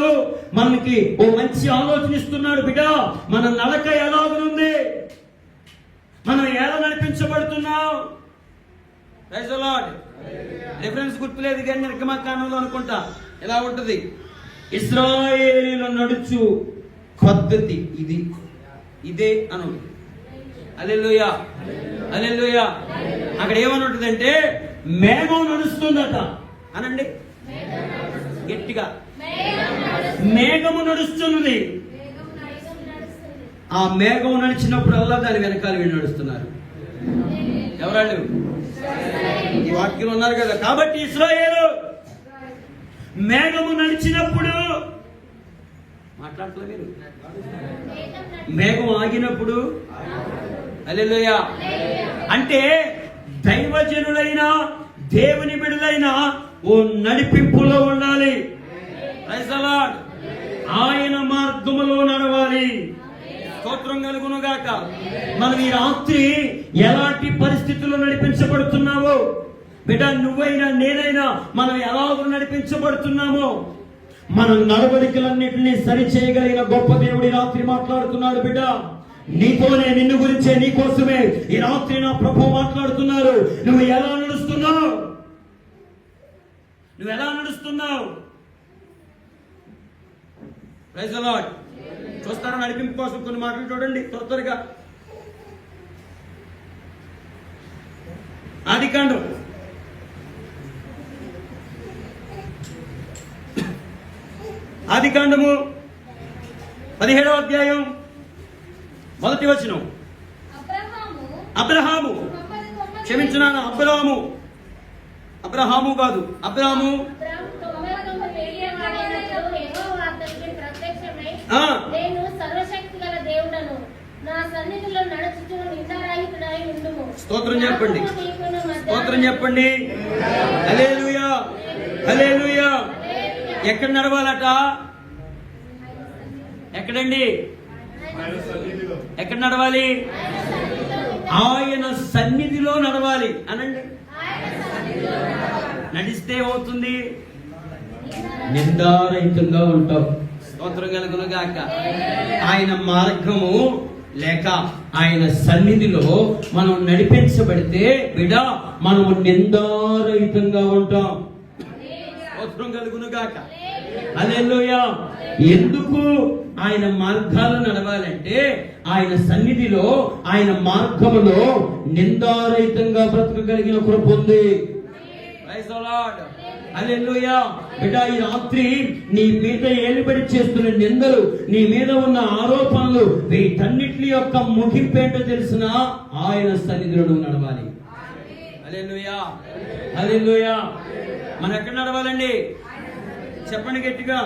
మనకి ఓ మంచి ఆలోచన ఇస్తున్నాడు. బిడ్డ, మన నడక ఎలాగనుంది? మనం ఎలా నడిపించబడుతున్నాం? Praise the Lord. రిఫరెన్స్ గుర్తులేదు కానీ నిర్గమకాండంలో అనుకుంటా ఎలా ఉంటుంది? ఇశ్రాయేలీయుల నడుచు పద్ధతి ఇదే అను. హల్లెలూయా, హల్లెలూయా. అక్కడ ఏమని ఉంటుందంటే మేఘం నడుస్తుందట అనండి గట్టిగా. మేఘము నడుస్తున్నది. ఆ మేఘం నడిచినప్పుడల్లా దాని వెనకాల వీళ్ళు నడుస్తున్నారు. ఎవరాళ్ళు? ఈ వాక్యం ఉన్నారు కదా. కాబట్టి ఇశ్రాయేలు మేఘము నడిచినప్పుడు మాట్లాడలేదు మీరు. మేఘం ఆగినప్పుడు హల్లెలూయా అంటే దైవజనులైన దేవుని బిడ్డలైన ఓ నడిపింపులో ఉండాలి. Praise the Lord. ఆయన మార్గములో నడవాలి. స్తోత్రం కలుగును గాక. మనం ఈ రాత్రి ఎలాంటి పరిస్థితుల్లో నడిపించబడుతున్నావో బిడ్డ, నువ్వైనా నేనైనా మనం ఎలా నడిపించబడుతున్నామో మన నడవడికలన్నింటినీ సరి చేయగలిగిన గొప్ప దేవుడి రాత్రి మాట్లాడుతున్నాడు. బిడ్డ, నీతోనే, నిన్ను గురించే, నీ కోసమే ఈ రాత్రి నా ప్రభువు మాట్లాడుతున్నారు. నువ్వు ఎలా నడుస్తున్నావు? నువ్వు ఎలా నడుస్తున్నావు? Praise the lord. చూస్తారా నడిపింపు కోసం కొన్ని మాటలు చూడండి త్వరగా. ఆదికాండం 17వ అధ్యాయం 1వ వచనం. అబ్రహాము క్షమించున్నాను, అబ్రహాము కాదు, అబ్రహాము నేను సర్వశక్తి గల దేవుడను, నా సన్నిధిలో నడుచుచు నిందారహితుడై ఉండుము. స్తోత్రం చెప్పండి, స్తోత్రం చెప్పండి. హల్లెలూయా, హల్లెలూయా. ఎక్కడ నడవాలట? ఎక్కడండి? ఎక్కడ నడవాలి? ఆయన సన్నిధిలో నడవాలి అనండి. నడిస్తే అవుతుంది, నిందారహితంగా ఉంటాం. స్తోత్రం కలుగును గాక. ఆయన మార్గము లేక ఆయన సన్నిధిలో మనం నడిపించబడితే బిడ్డ, మనము నిందారహితంగా ఉంటాం. స్తోత్రం కలుగును గాక. హల్లెలూయా. ఎందుకు ఆయన మార్గాలు నడవాలంటే ఆయన సన్నిధిలో, ఆయన మార్గములో నిందారహితంగా బ్రతకగలిగిన కృప ఉంది. Praise the lord. హల్లెలూయా. బిడ్డ, ఈ రాత్రి నీ మీద ఏలుబడి చేస్తున్న నిందలు, నీ మీద ఉన్న ఆరోపణలు, వీటన్నిటి యొక్క ముగింపేంటో తెలిసిన ఆయన సన్నిధిలో నువ్వు నడవాలి. హల్లెలూయా, హల్లెలూయా. మనం ఎక్కడ నడవాలండి? చెప్పండి గట్టిగా.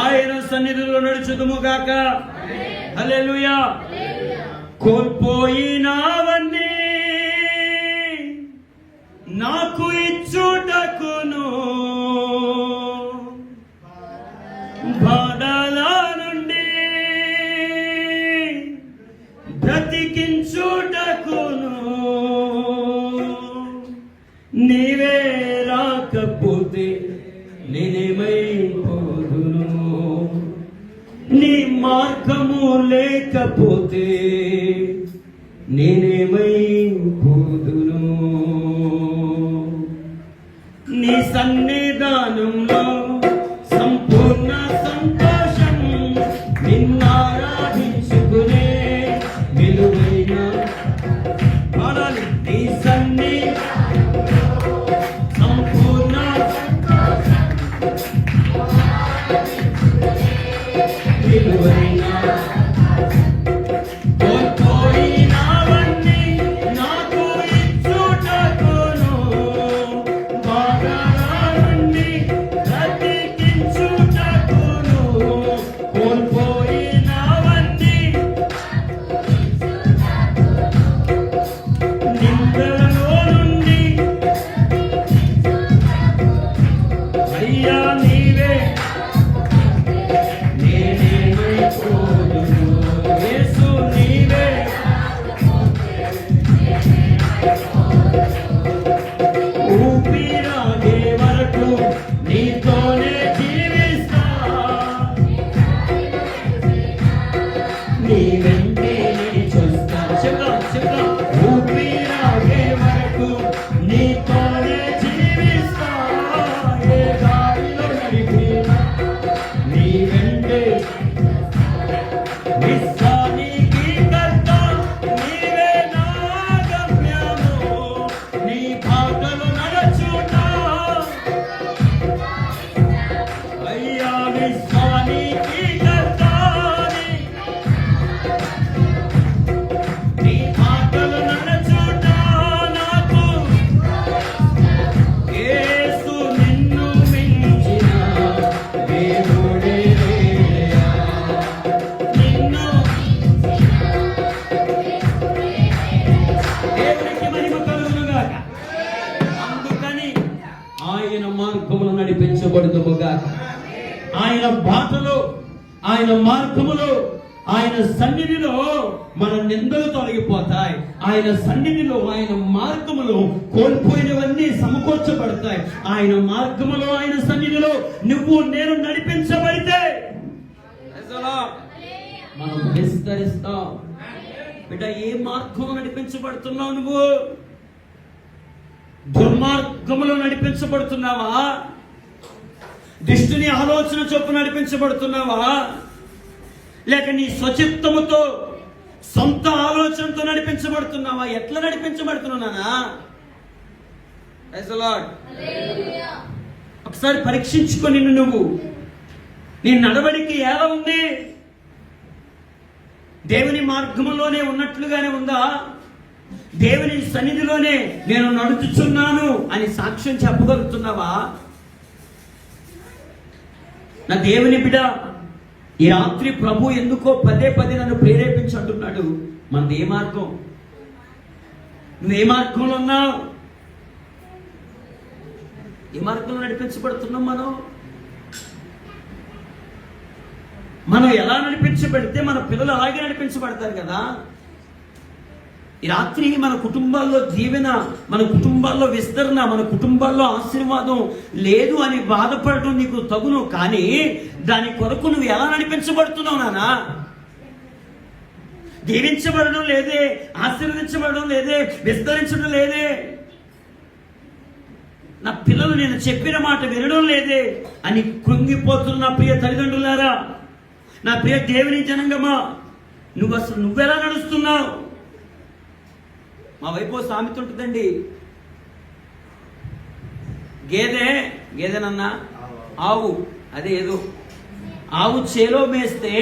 ఆయన సన్నిధిలో నడుచుదుము గాక. హల్లెలూయా. కోల్పోయినవన్నీ నాకు ఇచ్చుటకును, బాధల నుండి బ్రతికించుటకును, నీవే రాకపోతే నేనేమైపోదును, నీ మార్గము లేకపోతే నేనేమైపోదును, నీ సన్నిధానంలో సంపూర్ణ సంతోషం, నిన్నారాధించుకునే విలువైన పాడాలి. నీ సన్నిధానంలో సంపూర్ణ విలువైన నీవే నేనేమైపోదును, నీ వెంటే నడిచొస్తా. చెప్తాం ఊపిరాగే వరకు నీతోనే జీవిస్తా. ఏ దారిలో నడిపినా నీ వెంటే విశ్వానికి కర్త నీవే నా గమ్యము. నీ బాటలు నడుచుతా అయ్యా విశ్వానికి కర్త నీ బాటలు నడుచుతా నాకు యేసు నిన్ను మించిన దేవుడే లేడయ్యా. నిన్ను దేవునికి మహిమ కలుగునుగాక. అందుకని ఆయన మార్గములు నడిపించబడుదుముగాక. ఆయన బాటలో ఆయన మార్గములో ఆయన సన్నిధిలో మన నిందలు తొలగిపోతాయి. ఆయన సన్నిధిలో ఆయన మార్గములో కోల్పోయినవన్నీ సమకూర్చబడతాయి. ఆయన మార్గములో ఆయన సన్నిధిలో నువ్వు నేను నడిపించబడితే మనం విస్తరిస్తాం. బిడ్డ, ఏ మార్గంలో నడిపించబడుతున్నావు నువ్వు? దుర్మార్గములో నడిపించబడుతున్నావా? దుష్టుని ఆలోచన చొప్పున నడిపించబడుతున్నావా? లేక నీ స్వచిత్తముతో సొంత ఆలోచనతో నడిపించబడుతున్నావా? ఎట్లా నడిపించబడుతున్నానా? ఒకసారి పరీక్షించుకో నిన్ను నువ్వు. నీ నడవడిక ఎలా ఉంది? దేవుని మార్గములోనే ఉన్నట్లుగానే ఉందా? దేవుని సన్నిధిలోనే నేను నడుచుచున్నాను అని సాక్ష్యం చెప్పగలుగుతున్నావా? నా దేవుని బిడ్డ, ఈ రాత్రి ప్రభు ఎందుకో పదే పదే నన్ను ప్రేరేపించి అంటున్నాడు, మనది ఏ మార్గం? నువ్వు ఏ మార్గంలో ఉన్నావు? ఏ మార్గంలో నడిపించబడుతున్నాం? మనం ఎలా నడిపించబడితే మన పిల్లలు అలాగే నడిపించబడతారు కదా. ఈ రాత్రి మన కుటుంబాల్లో దీవెన, మన కుటుంబాల్లో విస్తరణ, మన కుటుంబాల్లో ఆశీర్వాదం లేదు అని బాధపడటం నీకు తగును. కానీ దాని కొరకు నువ్వు ఎలా నడిపించబడుతున్నావు నానా? దీవించబడడం లేదే, ఆశీర్వదించబడడం లేదే, విస్తరించడం లేదే. నా పిల్లలు నేను చెప్పిన మాట వినడం లేదే అని కృంగిపోతున్న నా ప్రియ తల్లిదండ్రులారా, నా ప్రియ దేవుని జనంగమా, నువ్వెలా నడుస్తున్నావు? మా వైపు సామెత ఉంటుందండి, గేదెనన్నా ఆవు, అదే ఏదో ఆవు చేలో మేస్తే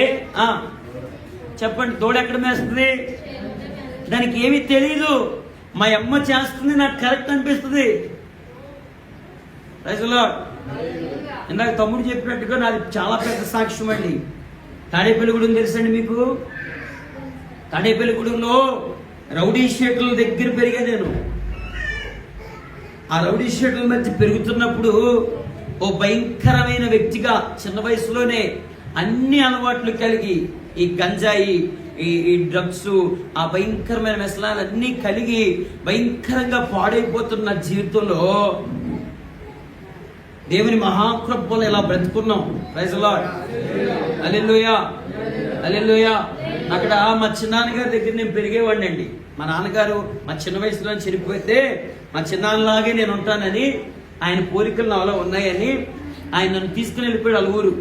చెప్పండి, తోడెక్కడ మేస్తుంది? దానికి ఏమీ తెలీదు. మా అమ్మ చేస్తుంది, నాకు కరెక్ట్ అనిపిస్తుంది. ఇందాక తమ్ముడు చెప్పినట్టుగా నాది చాలా పెద్ద సాక్ష్యం అండి. తాడేపల్లిగూడెం తెలుసండి మీకు? తాడేపల్లిగూడెంలో రౌడీ షీట్ల దగ్గర పెరిగా నేను. ఆ రౌడీ షీట్ల మధ్య పెరుగుతున్నప్పుడు ఓ భయంకరమైన వ్యక్తిగా చిన్న వయసులోనే అన్ని అలవాట్లు కలిగి, ఈ గంజాయి, ఈ డ్రగ్స్, ఆ భయంకరమైన వ్యసనాలన్నీ కలిగి భయంకరంగా పాడైపోతున్న జీవితంలో దేవుని మహాకృపలో ఇలా బ్రతుకున్నాం. Praise the lord. హల్లెలూయా, హల్లెలూయా. అక్కడ మా చిన్నాన్నగారి దగ్గర నేను పెరిగేవాడిని అండి. మా నాన్నగారు మా చిన్న వయసులో చనిపోతే మా చిన్నాన్నలాగే నేను ఉంటానని, ఆయన కోరికలు నాలో ఉన్నాయని ఆయన నన్ను తీసుకుని వెళ్ళిపోయాడు. వాళ్ళ ఊరు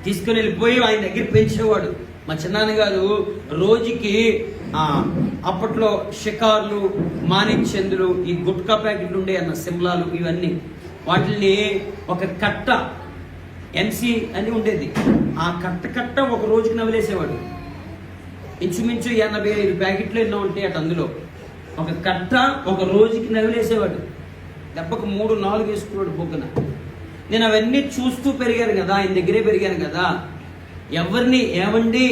తీసుకుని వెళ్ళిపోయి ఆయన దగ్గర పెంచేవాడు. మా చిన్నాన్నగారు రోజుకి అప్పట్లో షికార్లు, మాణిక్చంద్రులు, ఈ గుట్కా ప్యాకెట్లు ఉండే అన్న సిమ్లాలు, ఇవన్నీ వాటిని ఒక కట్ట ఎంసీ అని ఉండేది, ఆ కట్ట ఒక రోజుకి నవలేసేవాడు. ఇంచుమించు 85 ప్యాకెట్లు ఎన్నో ఉంటాయి అటు. అందులో ఒక కట్ట ఒక రోజుకి నవలేసేవాడు. దెబ్బకు 3-4 వేసుకున్నాడు బొగ్గన. నేను అవన్నీ చూస్తూ పెరిగాను కదా, ఆయన దగ్గరే పెరిగాను కదా. ఎవరిని ఏమండి,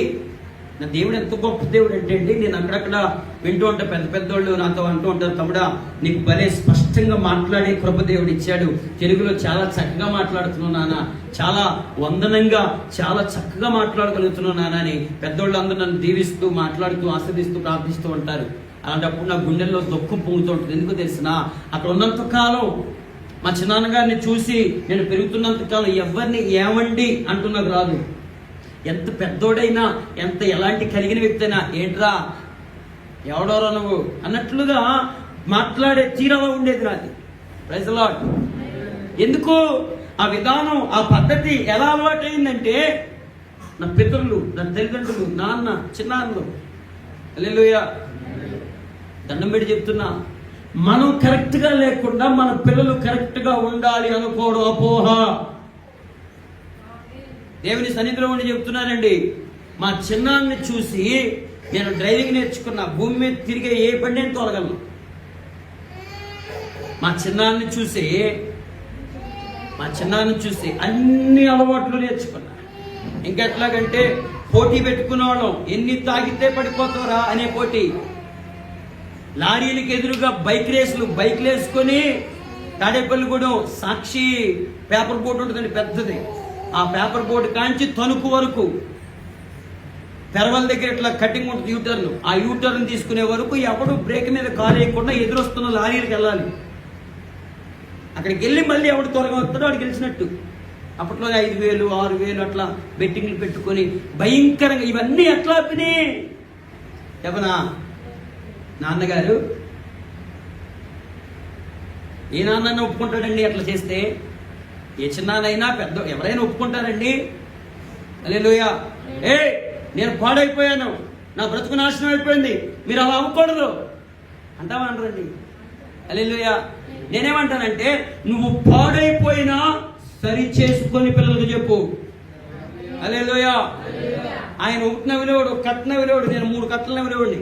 నా దేవుడు ఎంత గొప్ప దేవుడు అంటే అండి, నేను అక్కడక్కడ వింటూ ఉంటా, పెద్ద పెద్దోళ్ళు నాతో అంటూ ఉంటారు, తమ్ముడా నీకు భలే స్పష్టంగా మాట్లాడే కృప దేవుడు ఇచ్చాడు, తెలుగులో చాలా చక్కగా మాట్లాడుతున్నావు నాన్న, చాలా వందనంగా చాలా చక్కగా మాట్లాడగలుగుతున్నావు నాన్న అని పెద్దోళ్ళు అందరూ నన్ను దీవిస్తూ, మాట్లాడుతూ, ఆస్వాదిస్తూ, ప్రార్థిస్తూ ఉంటారు. అలాంటప్పుడు నా గుండెల్లో దుఃఖం పొంగుతూ ఉంటుంది. ఎందుకు తెలిసినా, అక్కడ ఉన్నంత కాలం మా చిన్నాన్నగారిని చూసి నేను పెరుగుతున్నంత కాలం ఎవరిని ఏమండి అంటున్నది రాదు. ఎంత పెద్దోడైనా, ఎంత ఎలాంటి కలిగిన వ్యక్తి అయినా, ఏంట్రా ఎవడోరా నువ్వు అన్నట్లుగా మాట్లాడే తీరలో ఉండేది నాది. Praise the Lord. ఎందుకు ఆ విధానం, ఆ పద్ధతి ఎలా అలవాటైందంటే, నా పితరులు, నా తల్లిదండ్రులు, నాన్న, చిన్నాన్నలు, హల్లెలూయా, దండం పెట్టి చెప్తున్నా, మనం కరెక్ట్ గా లేకుండా మన పిల్లలు కరెక్ట్ గా ఉండాలి అనుకోవడం అపోహ. దేవుని సన్నిధిలో ఉండి చెప్తున్నానండి, మా చిన్నాన్ని చూసి నేను డ్రైవింగ్ నేర్చుకున్నా. భూమి మీద తిరిగే ఏ బండి నేను తోలగలను. మా చిన్నాన్ని చూసి అన్ని అలవాట్లు నేర్చుకున్నా. ఇంకెట్లాగంటే పోటీ పెట్టుకునేవాళ్ళం, ఎన్ని తాగితే పడిపోతారా అనే పోటీ. లారీలకు ఎదురుగా బైక్లు వేసుకొని తాడేపల్లిగూడెం సాక్షి పేపర్ బోర్డు ఉంటుందండి పెద్దది. ఆ పేపర్ బోర్డు కాంచి తణుకు వరకు పెరవల దగ్గర ఇట్లా కటింగ్ ఉంటుంది యూటర్న్. ఆ యూటర్న్ తీసుకునే వరకు ఎవడు బ్రేక్ మీద కాలు వేయకుండా ఎదురొస్తున్న లారీలకు వెళ్ళాలి. అక్కడికి వెళ్ళి మళ్ళీ ఎవడు త్వరగా వస్తాడో వాడు గెలిచినట్టు. అప్పట్లో 5,000, 6,000 అట్లా బెట్టింగ్లు పెట్టుకొని భయంకరంగా. ఇవన్నీ ఎట్లా ఆపినాయి చెప్పనా? నాన్నగారు, ఏ నాన్న ఒప్పుకుంటాడండి అట్లా చేస్తే? ఏ చిన్నానైనా పెద్ద ఎవరైనా ఒప్పుకుంటారండి? హల్లెలూయా. నేను పాడైపోయాను, నా బ్రతుకు నాశనం అయిపోయింది, మీరు అలా అవ్వకూడదు అంటావా? అనరండి. హల్లెలూయా. నేనేమంటానంటే, నువ్వు పాడైపోయినా సరి చేసుకొని పిల్లలకు చెప్పు. హల్లెలూయా. ఆయన ఒకటిన విలువడు, కట్టిన విలువడు, నేను 3 కట్టల విలువడిని.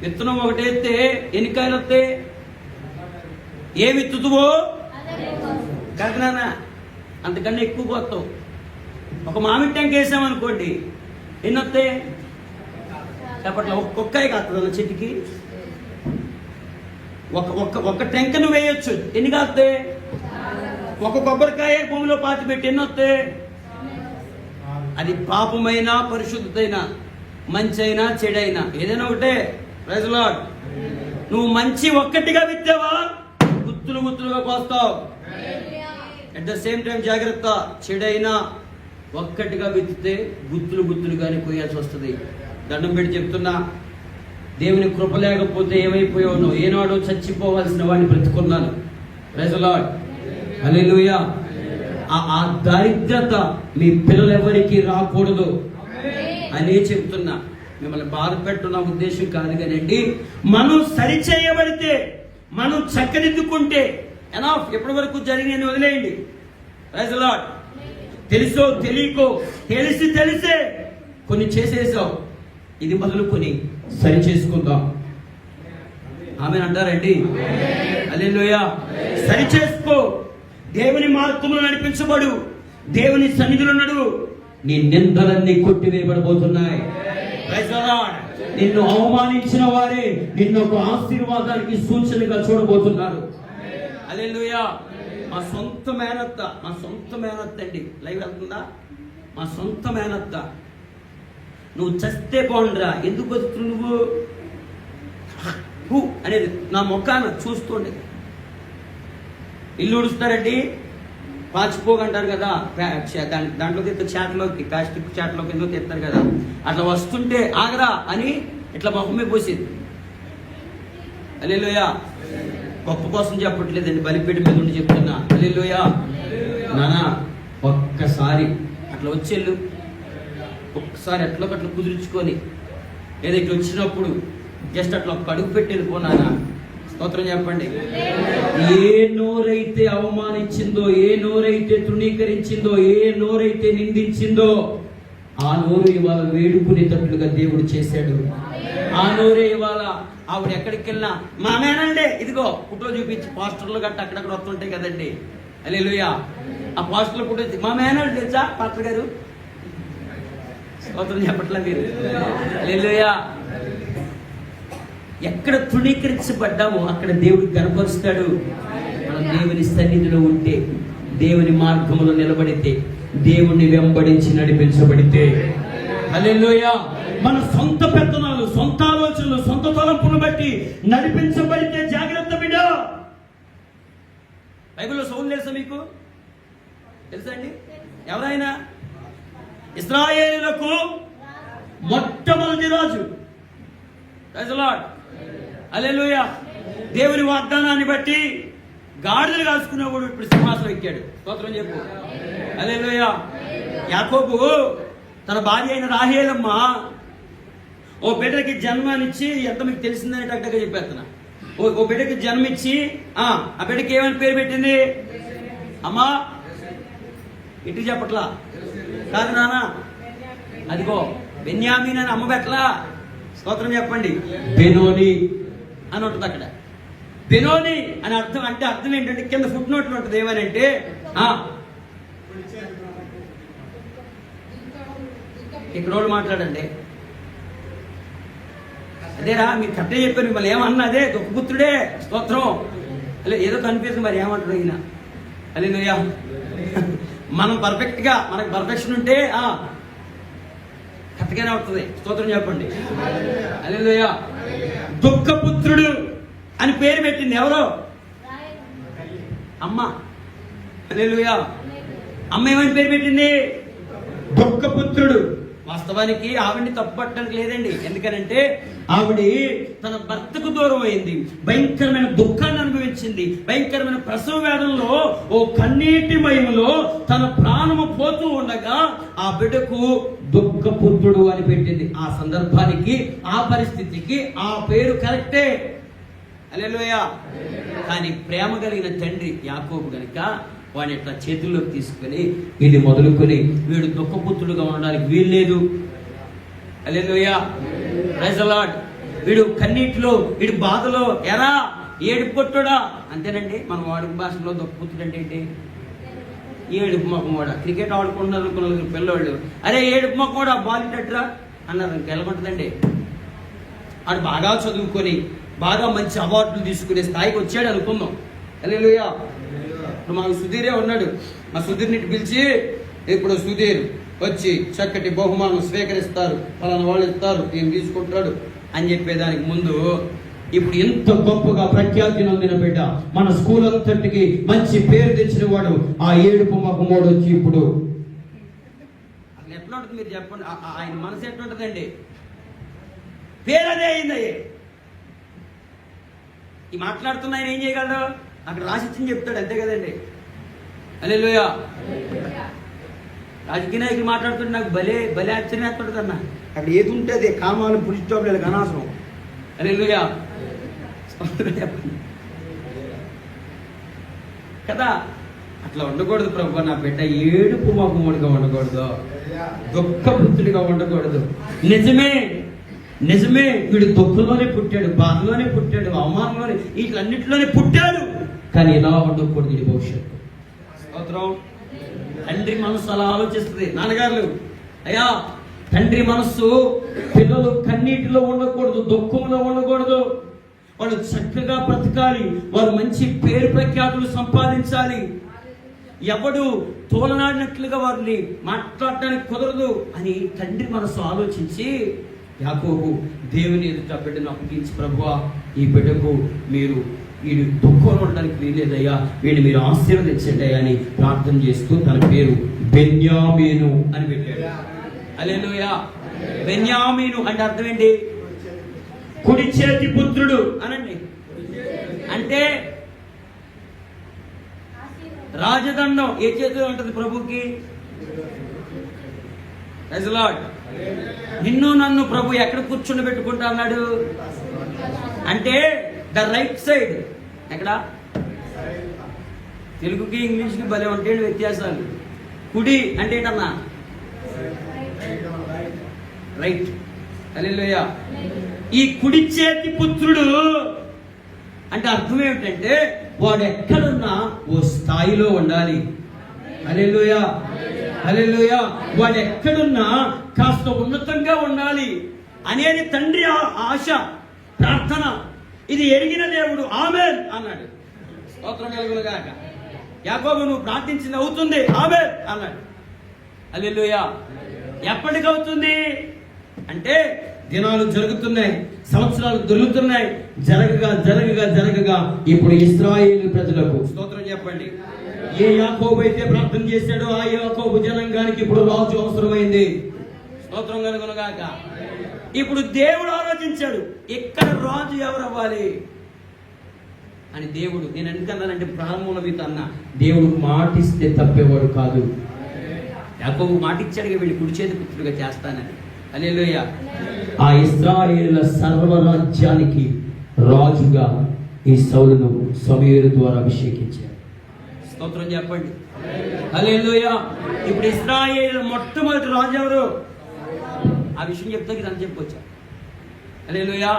విత్తనం ఒకటైతే ఎన్ని కాయలు వస్తాయి? ఏ విత్తుతువో కాకనానా అంతకన్నా ఎక్కువ పోతావు. ఒక మామిడి టెంక వేసామనుకోండి, ఎన్ని వస్తాయి? చెప్పట్లా ఒక్కొక్కాయ కాస్తుంది చెట్టుకి. ఒక టెంక నువ్వు వేయొచ్చు, ఎన్ని కాస్తాయి? ఒక కొబ్బరికాయ భూమిలో పాతి పెట్టి ఎన్ని వస్తాయి? అది పాపమైనా పరిశుద్ధతైనా, మంచి అయినా చెడైనా, ఏదైనా ఒకటే. Praise the Lord. నువ్వు మంచి ఒక్కటిగా విత్తావా, గుత్తులుగా కోస్తావు. అట్ ద సేమ్ టైం జాగ్రత్త, చెడైనా ఒక్కటిగా విత్తితే గుత్తులుగానే కోయాల్సి వస్తుంది. దండం పెట్టి చెప్తున్నా, దేవుని కృప లేకపోతే ఏమైపోయావు? ఏనాడో చచ్చిపోవాల్సిన వాడిని బ్రతుకున్నాను. Praise the lord. హల్లెలూయా. ఆ దారిద్రత మీ పిల్లలెవరికి రాకూడదు అనే చెప్తున్నా. మిమ్మల్ని బాధ పెట్టున్న ఉద్దేశం కాదు కానండి, మనం సరిచేయబడితే, మనం చక్కదిద్దుకుంటే ఎనఫ్. ఎప్పటి వరకు జరిగిన వదిలేయండి. Praise the Lord. తెలుసో తెలియకో, తెలిసే కొన్ని చేసేసావు, ఇది మొదలుకొని సరి చేసుకుందాం. ఆమె అంటారండి. హల్లెలూయా. సరి చేసుకో, దేవుని మార్గంలో నడిపించబడు, దేవుని సన్నిధిలో నడువు. నీ నిందలన్నీ కొట్టివేయబడబోతున్నాయి. Praise the Lord. నిన్ను అవమానించిన వారే నిన్ను ఒక ఆశీర్వాదానికి సూచనగా చూడబోతున్నారు. హల్లెలూయా. మా సొంత మేనత్త అండి, లైవ్ వెళ్తుందా? మా సొంత మేనత్త, నువ్వు చస్తే బాగుండరా, ఎందుకు బతుకులు నువ్వు అనేది నా ముఖాన చూస్తుండే. ఇల్లు ఉడుస్తారండి, పాచిపోగంటారు కదా, దాంట్లో తెస్తారు, చాట్లోకి, ప్లాస్టిక్ చాట్లోకి ఎందుకు తెస్తారు కదా, అట్లా వస్తుంటే ఆగరా అని ఇట్లా మొహమే పోసేది. హల్లెలూయా. గొప్ప కోసం చెప్పట్లేదండి, బలిపీఠ మీద ఉండి చెప్తున్నా. హల్లెలూయా. నానా ఒక్కసారి అట్లా వచ్చేళ్ళు, ఒక్కసారి అట్లా కుదుర్చుకొని, లేదా ఇట్లా వచ్చినప్పుడు జస్ట్ అట్లా ఒక అడుగు పెట్టి వెళ్ళిపోనానా. స్తోత్రం చెప్పండి. ఏ నోరైతే అవమానించిందో, ఏ నోరైతే తృణీకరించిందో, ఏ నోరైతే నిందించిందో, ఆ నోరు ఇవాళ వేడుకునేటట్లుగా దేవుడు చేశాడు. ఆ నోరే ఇవాళ ఆవిడ ఎక్కడికి వెళ్ళినా మా మేనండే, ఇదిగో ఫోటో చూపించి, పోస్టర్లు గట్ట అక్కడక్కడ వస్తుంటాయి కదండి. హల్లెలూయా. ఆ పోస్టర్లు ఫోటో మా మేనండి తెలుసా పాస్టర్ గారు? స్తోత్రం చెప్పట్లా మీరు? హల్లెలూయా. ఎక్కడ తృణీకరించబడ్డామో అక్కడ దేవుడు కనపరుస్తాడు. మనం దేవుని సన్నిధిలో ఉంటే, దేవుని మార్గంలో నిలబడితే, దేవుణ్ణి వెంబడించి నడిపించబడితే, హల్లెలూయా, మన సొంత పెత్తనాలు, సొంత ఆలోచనలు, సొంత తలంపును బట్టి నడిపించబడితే జాగ్రత్త బిడ్డ. బైబిల్లో సౌలు తెలుసా మీకు? తెలుసా అండి? ఎవరైనా ఇశ్రాయేలులకు మొట్టమొదటి రాజు. Praise the lord. హల్లెలూయా. దేవుని వాగ్దానాన్ని బట్టి గాడిదలు కాల్చుకునేవాడు ఇప్పుడు సింహాసనం ఎక్కాడు. స్తోత్రం చెప్పు. హల్లెలూయా. యాకోబు తన భార్య అయిన రాహేలమ్మ ఓ బిడ్డకి జన్మనిచ్చి, ఎంత మీకు తెలిసిందని టక్కగా చెప్పేస్తున్నా. ఓ బిడ్డకి జన్మిచ్చి ఆ బిడ్డకి ఏమని పేరు పెట్టింది? అమ్మా ఇటు చెప్పట్లా కాదు నాన్న, అదిగో బెన్యామీన్ అని అమ్మ పెట్టలా. స్తోత్రం చెప్పండి. బెనోని అని ఉంటుంది అక్కడ. బెనోని అని అర్థం. అంటే అర్థం ఏంటంటే కింద ఫుట్ నోట్లు ఉంటుంది. ఏమనంటే ఇక్కడ వాళ్ళు మాట్లాడండి. అదేరా మీరు కరెక్టే చెప్పారు. మిమ్మల్ని ఏమన్నదే దుఃఖపుత్రుడే. స్తోత్రం. అలా ఏదో కనిపిస్తుంది, మరి ఏమంటారు ఈయన? హల్లెలూయా. మనం పర్ఫెక్ట్ గా, మనకు పర్ఫెక్షన్ ఉంటే కరెక్ట్గానే అవుతుంది. స్తోత్రం చెప్పండి. హల్లెలూయా. దుఃఖపుత్రుడు అని పేరు పెట్టింది ఎవరో? అమ్మ. హల్లెలూయా. అమ్మ ఏమని పేరు పెట్టింది? దుఃఖపుత్రుడు. వాస్తవానికి ఆవిడ్ని తప్పుపట్టడానికి లేదండి. ఎందుకనంటే ఆవిడ తన భర్తకు దూరం అయింది, భయంకరమైన దుఃఖాన్ని అనుభవించింది, భయంకరమైన ప్రసవ వేదనలో ఓ కన్నీటి మయములో తన ప్రాణము పోతూ ఉండగా ఆ బిడ్డకు దుఃఖపుత్రుడు అని పెట్టింది. ఆ సందర్భానికి, ఆ పరిస్థితికి ఆ పేరు కరెక్టే. హల్లెలూయా. కానీ ప్రేమ కలిగిన తండ్రి యాకోబు గనుక వాడిని ఇట్లా చేతుల్లోకి తీసుకుని ఇది మొదలుకొని వీడు దుఃఖపుత్రుడుగా ఉండడానికి వీల్లేదు. హల్లెలూయా. Praise the Lord. వీడు కన్నీటిలో, వీడు బాధలో, ఎరా ఏడుపు కొట్టుడా అంతేనండి. మన వాడుక భాషలో దుఃఖపుత్రుడు అంటే ఏంటి? ఏడుపు మొఖం కూడా. క్రికెట్ ఆడుకుంటున్నారు కొన్ని పిల్లవాళ్ళు, అరే ఏడుపు మొఖం కూడా బాల్ టట్రా అన్నారు. ఇంకెలాగుంటుందండి? వాడు బాగా చదువుకొని బాగా మంచి అవార్డులు తీసుకునే స్థాయికి వచ్చాడు అనుకుందాం. హల్లెలూయా. ఇప్పుడు మాకు సుధీరే ఉన్నాడు. మా సుధీర్ని పిలిచి, ఇప్పుడు సుధీర్ వచ్చి చక్కటి బహుమానం స్వీకరిస్తారు, పలానా వాళ్ళు ఇస్తారు, ఏం తీసుకుంటాడు అని చెప్పేదానికి ముందు ఇప్పుడు ఎంత గొప్పగా ప్రఖ్యాతి నొందిన బిడ్డ, మన స్కూల్ అంతటికి మంచి పేరు తెచ్చిన వాడు, ఆ ఏడుపు మొఖమోడు వచ్చి ఇప్పుడు అసలు ఎట్లా ఉంటుంది మీరు చెప్పండి? ఆయన మనసు ఎట్లా ఉంటుందండి? పేరు అదే అయిందయ్యే. ఈ మాట్లాడుతున్న ఆయన ఏం చేయగలడు? అక్కడ రాసిచ్చింది చెప్తాడు, అంతే కదండి. హల్లెలూయా. రాజకీయ నాయకులు మాట్లాడుతుంటే నాకు భలే భలే ఆశ్చర్యం వేస్తుంటుంది అన్న. అక్కడ ఏది ఉంటే అదే కామాలు పురుషోబ్లేదు అనవసరం. హల్లెలూయా. కదా అట్లా ఉండకూడదు ప్రభు. నా బిడ్డ ఏడుపు మొఖముడిగా ఉండకూడదు, దుఃఖపుత్రుడిగా ఉండకూడదు. నిజమే నిజమే, వీడు దుఃఖంలోనే పుట్టాడు, బాధలోనే పుట్టాడు, అవమానంలోనే, వీటిలన్నింటిలోనే పుట్టాడు. కానీ ఎలా ఉండకూడదు ఇది భవిష్యత్తు. స్తోత్రం. తండ్రి మనస్సు అలా ఆలోచిస్తుంది. నాన్నగారు అయ్యా, తండ్రి మనస్సు పిల్లలు కన్నీటిలో ఉండకూడదు, దుఃఖంలో ఉండకూడదు. వాళ్ళు చక్కగా బ్రతకాలి, వారు మంచి పేరు ప్రఖ్యాతులు సంపాదించాలి. ఎవడు తోలనాడినట్లుగా వారిని మాట్లాడటానికి కుదరదు అని తండ్రి మనస్సు ఆలోచించి యాకోబు దేవుని ఎదుట బిడ్డను అప్పగించి, ప్రభువా ఈ బిడ్డకు మీరు వీడు దుఃఖంలో ఉండడానికి వీలేదయ్యా, వీడిని మీరు ఆశీర్వదించండి అయ్యా అని ప్రార్థన చేస్తూ తన పేరు బెన్యామీను అని పెట్టాడు. హల్లెలూయా. బెన్యామీను అంటే అర్థం ఏంటి? కుడి చేతి పుత్రుడు అనండి. అంటే రాజదండం ఏ చేతిలో ఉంటుంది ప్రభుకి? Praise the Lord. నిన్ను నన్ను ప్రభు ఎక్కడ కూర్చుని పెట్టుకుంటా అన్నాడు అంటే ద రైట్ సైడ్. ఎక్కడ? తెలుగుకి ఇంగ్లీష్కి భలే ఉంటాయి వ్యత్యాసాలు. కుడి అంటే ఏంటన్నా? రైట్. హల్లెలూయా. ఈ కుడి చేతి పుత్రుడు అంటే అర్థం ఏమిటంటే వాడు ఎక్కడున్నా ఓ స్థాయిలో ఉండాలి. హల్లెలూయా. హల్లెలూయా. వాడు ఎక్కడున్నా కాస్త ఉన్నతంగా ఉండాలి అనేది తండ్రి ఆశ, ప్రార్థన. ఇది ఎరిగిన దేవుడు ఆమేన్ అన్నాడు. స్తోత్రం కలుగునుగాక. యాకోబు నువ్వు ప్రార్థించింది అవుతుంది, ఆమేన్ అన్నాడు. హల్లెలూయా. ఎప్పటికవుతుంది అంటే దినాలు జరుగుతున్నాయి, సంవత్సరాలు దొరుకుతున్నాయి. జరగగా జరగగా జరగగా ఇప్పుడు ఇశ్రాయేలు ప్రజలకు, స్తోత్రం చెప్పండి, ఏ యాకోబు అయితే ప్రార్థన చేశాడో ఆ యాకోబు జనాంగానికి ఇప్పుడు రాజు అవసరమైంది. స్తోత్రం కలుగునుగాక. ఇప్పుడు దేవుడు ఆలోచించాడు, ఇక్కడ రాజు ఎవరు అవ్వాలి అని. దేవుడు, నేను ఎందుకన్నానంటే ప్రారంభంలో మీతో అన్న, దేవుడు మాటిస్తే తప్పేవాడు కాదు. యాకోబు మాటిచ్చాడుగా వీళ్ళు కుడి చేతి పుత్రుడిగా చేస్తానని. హల్లెలూయా. ఆ ఇశ్రాయేలుల సర్వరాజ్యానికి రాజుగా ఈ సౌలును సమూయేలు ద్వారా అభిషేకించాడు. స్తోత్రం చెప్పండి. హల్లెలూయా. ఇప్పుడు ఇశ్రాయేలు మొట్టమొదటి రాజు ఎవరు? ఆ విషయం చెప్తే అని చెప్పొచ్చా? హల్లెలూయా.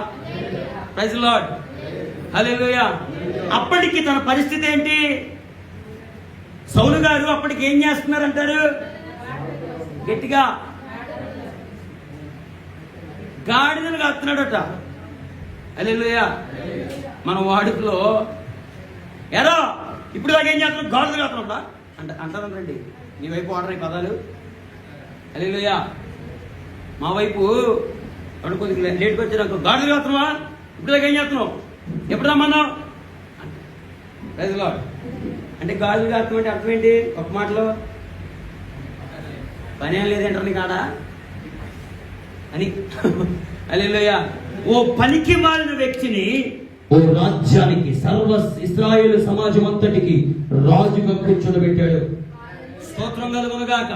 Praise the lord. హల్లెలూయా. అప్పటికి తన పరిస్థితి ఏంటి? సౌలు గారు అప్పటికి ఏం చేస్తున్నారంటారు? గట్టిగా గాడిదలు కాస్తున్నాడట. హల్లెలూయా. మన వాడుకలో ఎరా ఇప్పుడు దాకా ఏం చేస్తున్నాడు? గాడిదలు కాస్తున్నాడా అంటారండి. నీ వైపు వాడరా ఈ పదాలు. హల్లెలూయా. మా వైపు కొద్దిగా లేట్కి వచ్చారు, గాడిదలు కాస్తున్నావా? ఇప్పుడు దాకా ఏం చేస్తున్నావు? ఎప్పుడు రమ్మన్నావు? Praise the lord. అంటే గాజులు కాస్తాం అంటే అర్థం ఏంటి? ఒక మాటలో పని ఏం లేదంటారు నీకు ఆడ అని. హల్లెలూయా. ఓ పనికి మారిన వ్యక్తిని ఓ రాజ్యానికి, సర్వ ఇశ్రాయేలు సమాజం అంతటికి రాజుగా కూర్చోబెట్టాడు. స్తోత్రం కలుగునుగాక.